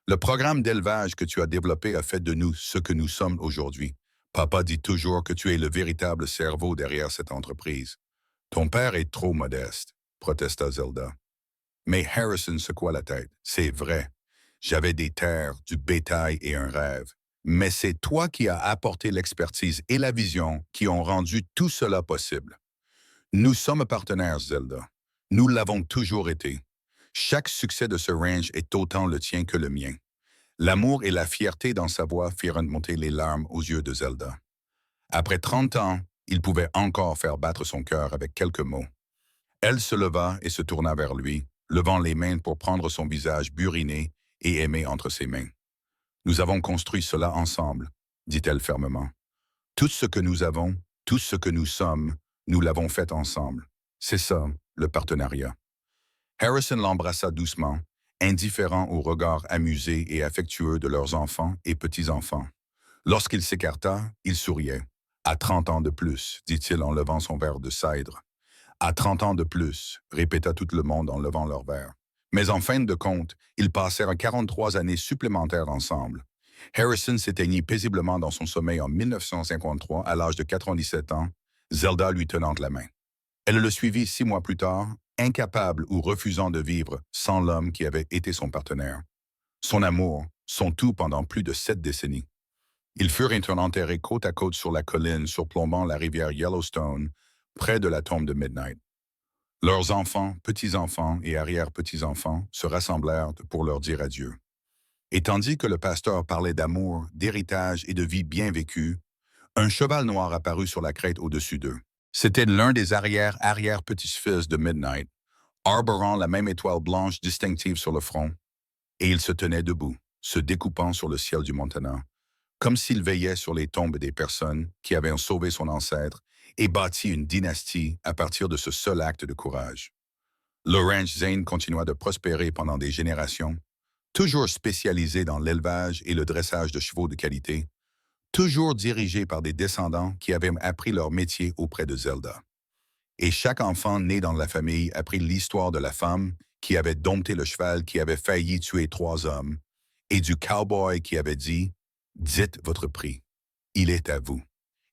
Le programme d'élevage que tu as développé a fait de nous ce que nous sommes aujourd'hui. Papa dit toujours que tu es le véritable cerveau derrière cette entreprise. Ton père est trop modeste, protesta Zelda. Mais Harrison secoua la tête. C'est vrai. J'avais des terres, du bétail et un rêve. Mais c'est toi qui as apporté l'expertise et la vision qui ont rendu tout cela possible. Nous sommes partenaires, Zelda. Nous l'avons toujours été. Chaque succès de ce ranch est autant le tien que le mien. L'amour et la fierté dans sa voix firent monter les larmes aux yeux de Zelda. Après 30 ans, il pouvait encore faire battre son cœur avec quelques mots. Elle se leva et se tourna vers lui, levant les mains pour prendre son visage buriné et aimé entre ses mains. Nous avons construit cela ensemble, dit-elle fermement. Tout ce que nous avons, tout ce que nous sommes, nous l'avons fait ensemble. C'est ça, le partenariat. Harrison l'embrassa doucement, indifférent au regard amusé et affectueux de leurs enfants et petits-enfants. Lorsqu'il s'écarta, il souriait. À 30 ans de plus, dit-il en levant son verre de cidre. À 30 ans de plus, répéta tout le monde en levant leur verre. Mais en fin de compte, ils passèrent 43 années supplémentaires ensemble. Harrison s'éteignit paisiblement dans son sommeil en 1953 à l'âge de 97 ans, Zelda lui tenant la main. Elle le suivit 6 mois plus tard, incapable ou refusant de vivre sans l'homme qui avait été son partenaire. Son amour, son tout pendant plus de 7 décennies. Ils furent enterrés côte à côte sur la colline surplombant la rivière Yellowstone, près de la tombe de Midnight. Leurs enfants, petits-enfants et arrière-petits-enfants se rassemblèrent pour leur dire adieu. Et tandis que le pasteur parlait d'amour, d'héritage et de vie bien vécue, un cheval noir apparut sur la crête au-dessus d'eux. C'était l'un des arrière-petits-fils de Midnight, arborant la même étoile blanche distinctive sur le front, et il se tenait debout, se découpant sur le ciel du Montana, comme s'il veillait sur les tombes des personnes qui avaient sauvé son ancêtre et bâti une dynastie à partir de ce seul acte de courage. Le ranch Zane continua de prospérer pendant des générations, toujours spécialisé dans l'élevage et le dressage de chevaux de qualité, toujours dirigé par des descendants qui avaient appris leur métier auprès de Zelda. Et chaque enfant né dans la famille apprit l'histoire de la femme qui avait dompté le cheval qui avait failli tuer 3 hommes, et du cowboy qui avait dit « Dites votre prix, il est à vous ».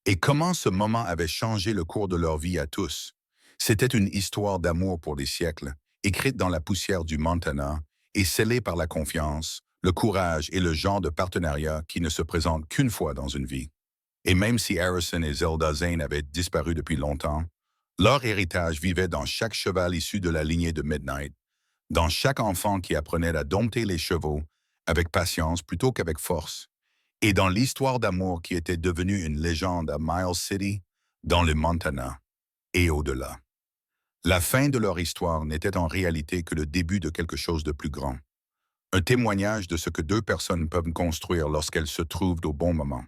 Et comment ce moment avait changé le cours de leur vie à tous. C'était une histoire d'amour pour des siècles, écrite dans la poussière du Montana et scellée par la confiance, le courage et le genre de partenariat qui ne se présente qu'une fois dans une vie. Et même si Harrison et Zelda Zane avaient disparu depuis longtemps, leur héritage vivait dans chaque cheval issu de la lignée de Midnight, dans chaque enfant qui apprenait à dompter les chevaux avec patience plutôt qu'avec force, et dans l'histoire d'amour qui était devenue une légende à Miles City, dans le Montana, et au-delà. La fin de leur histoire n'était en réalité que le début de quelque chose de plus grand. Un témoignage de ce que 2 personnes peuvent construire lorsqu'elles se trouvent au bon moment.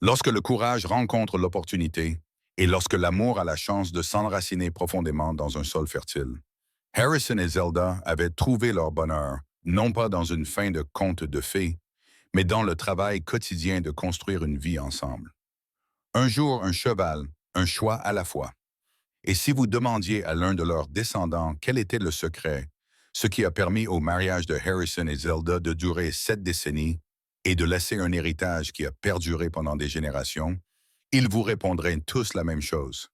Lorsque le courage rencontre l'opportunité et lorsque l'amour a la chance de s'enraciner profondément dans un sol fertile. Harrison et Zelda avaient trouvé leur bonheur, non pas dans une fin de conte de fées, mais dans le travail quotidien de construire une vie ensemble. Un jour, un cheval, un choix à la fois. Et si vous demandiez à l'un de leurs descendants quel était le secret, ce qui a permis au mariage de Harrison et Zelda de durer 7 décennies, et de laisser un héritage qui a perduré pendant des générations, ils vous répondraient tous la même chose.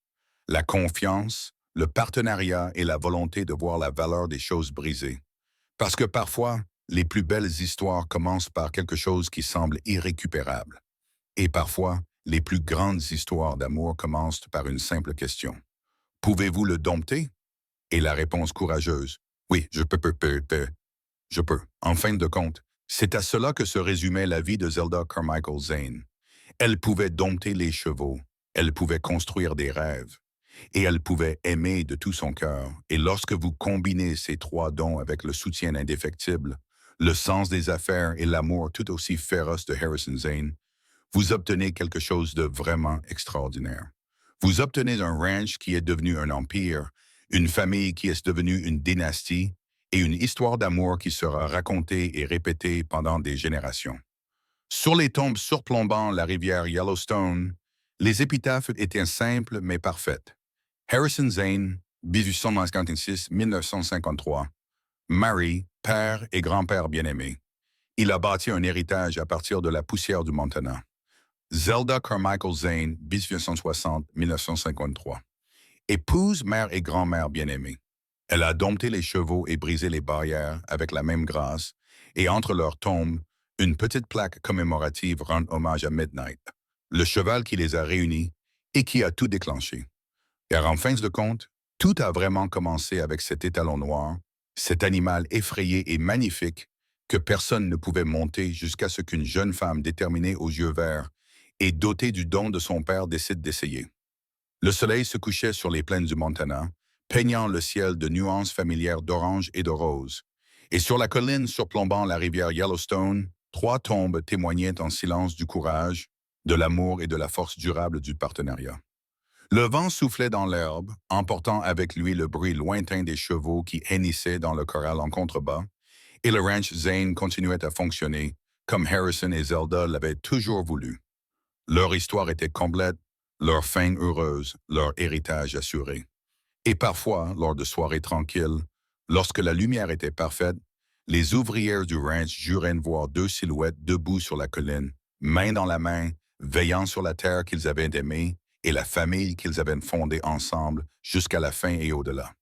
La confiance, le partenariat et la volonté de voir la valeur des choses brisées. Parce que parfois, les plus belles histoires commencent par quelque chose qui semble irrécupérable. Et parfois, les plus grandes histoires d'amour commencent par une simple question. Pouvez-vous le dompter? Et la réponse courageuse. Oui, je peux. Je peux. En fin de compte, c'est à cela que se résumait la vie de Zelda Carmichael Zane. Elle pouvait dompter les chevaux, elle pouvait construire des rêves, et elle pouvait aimer de tout son cœur. Et lorsque vous combinez ces trois dons avec le soutien indéfectible, le sens des affaires et l'amour tout aussi féroce de Harrison Zane, vous obtenez quelque chose de vraiment extraordinaire. Vous obtenez un ranch qui est devenu un empire, une famille qui est devenue une dynastie et une histoire d'amour qui sera racontée et répétée pendant des générations. Sur les tombes surplombant la rivière Yellowstone, les épitaphes étaient simples mais parfaites. Harrison Zane, 1856-1953. Mary, père et grand-père bien-aimé. Il a bâti un héritage à partir de la poussière du Montana. Zelda Carmichael Zane, 1860-1953. Épouse, mère et grand-mère bien-aimée. Elle a dompté les chevaux et brisé les barrières avec la même grâce, et entre leurs tombes, une petite plaque commémorative rend hommage à Midnight, le cheval qui les a réunis et qui a tout déclenché. Car en fin de compte, tout a vraiment commencé avec cet étalon noir, cet animal effrayé et magnifique que personne ne pouvait monter jusqu'à ce qu'une jeune femme déterminée aux yeux verts et dotée du don de son père décide d'essayer. Le soleil se couchait sur les plaines du Montana, peignant le ciel de nuances familières d'orange et de rose. Et sur la colline surplombant la rivière Yellowstone, trois tombes témoignaient en silence du courage, de l'amour et de la force durable du partenariat. Le vent soufflait dans l'herbe, emportant avec lui le bruit lointain des chevaux qui hennissaient dans le corral en contrebas, et le ranch Zane continuait à fonctionner, comme Harrison et Zelda l'avaient toujours voulu. Leur histoire était complète, leur fin heureuse, leur héritage assuré. Et parfois, lors de soirées tranquilles, lorsque la lumière était parfaite, les ouvrières du ranch juraient de voir deux silhouettes debout sur la colline, main dans la main, veillant sur la terre qu'ils avaient aimée et la famille qu'ils avaient fondée ensemble jusqu'à la fin et au-delà.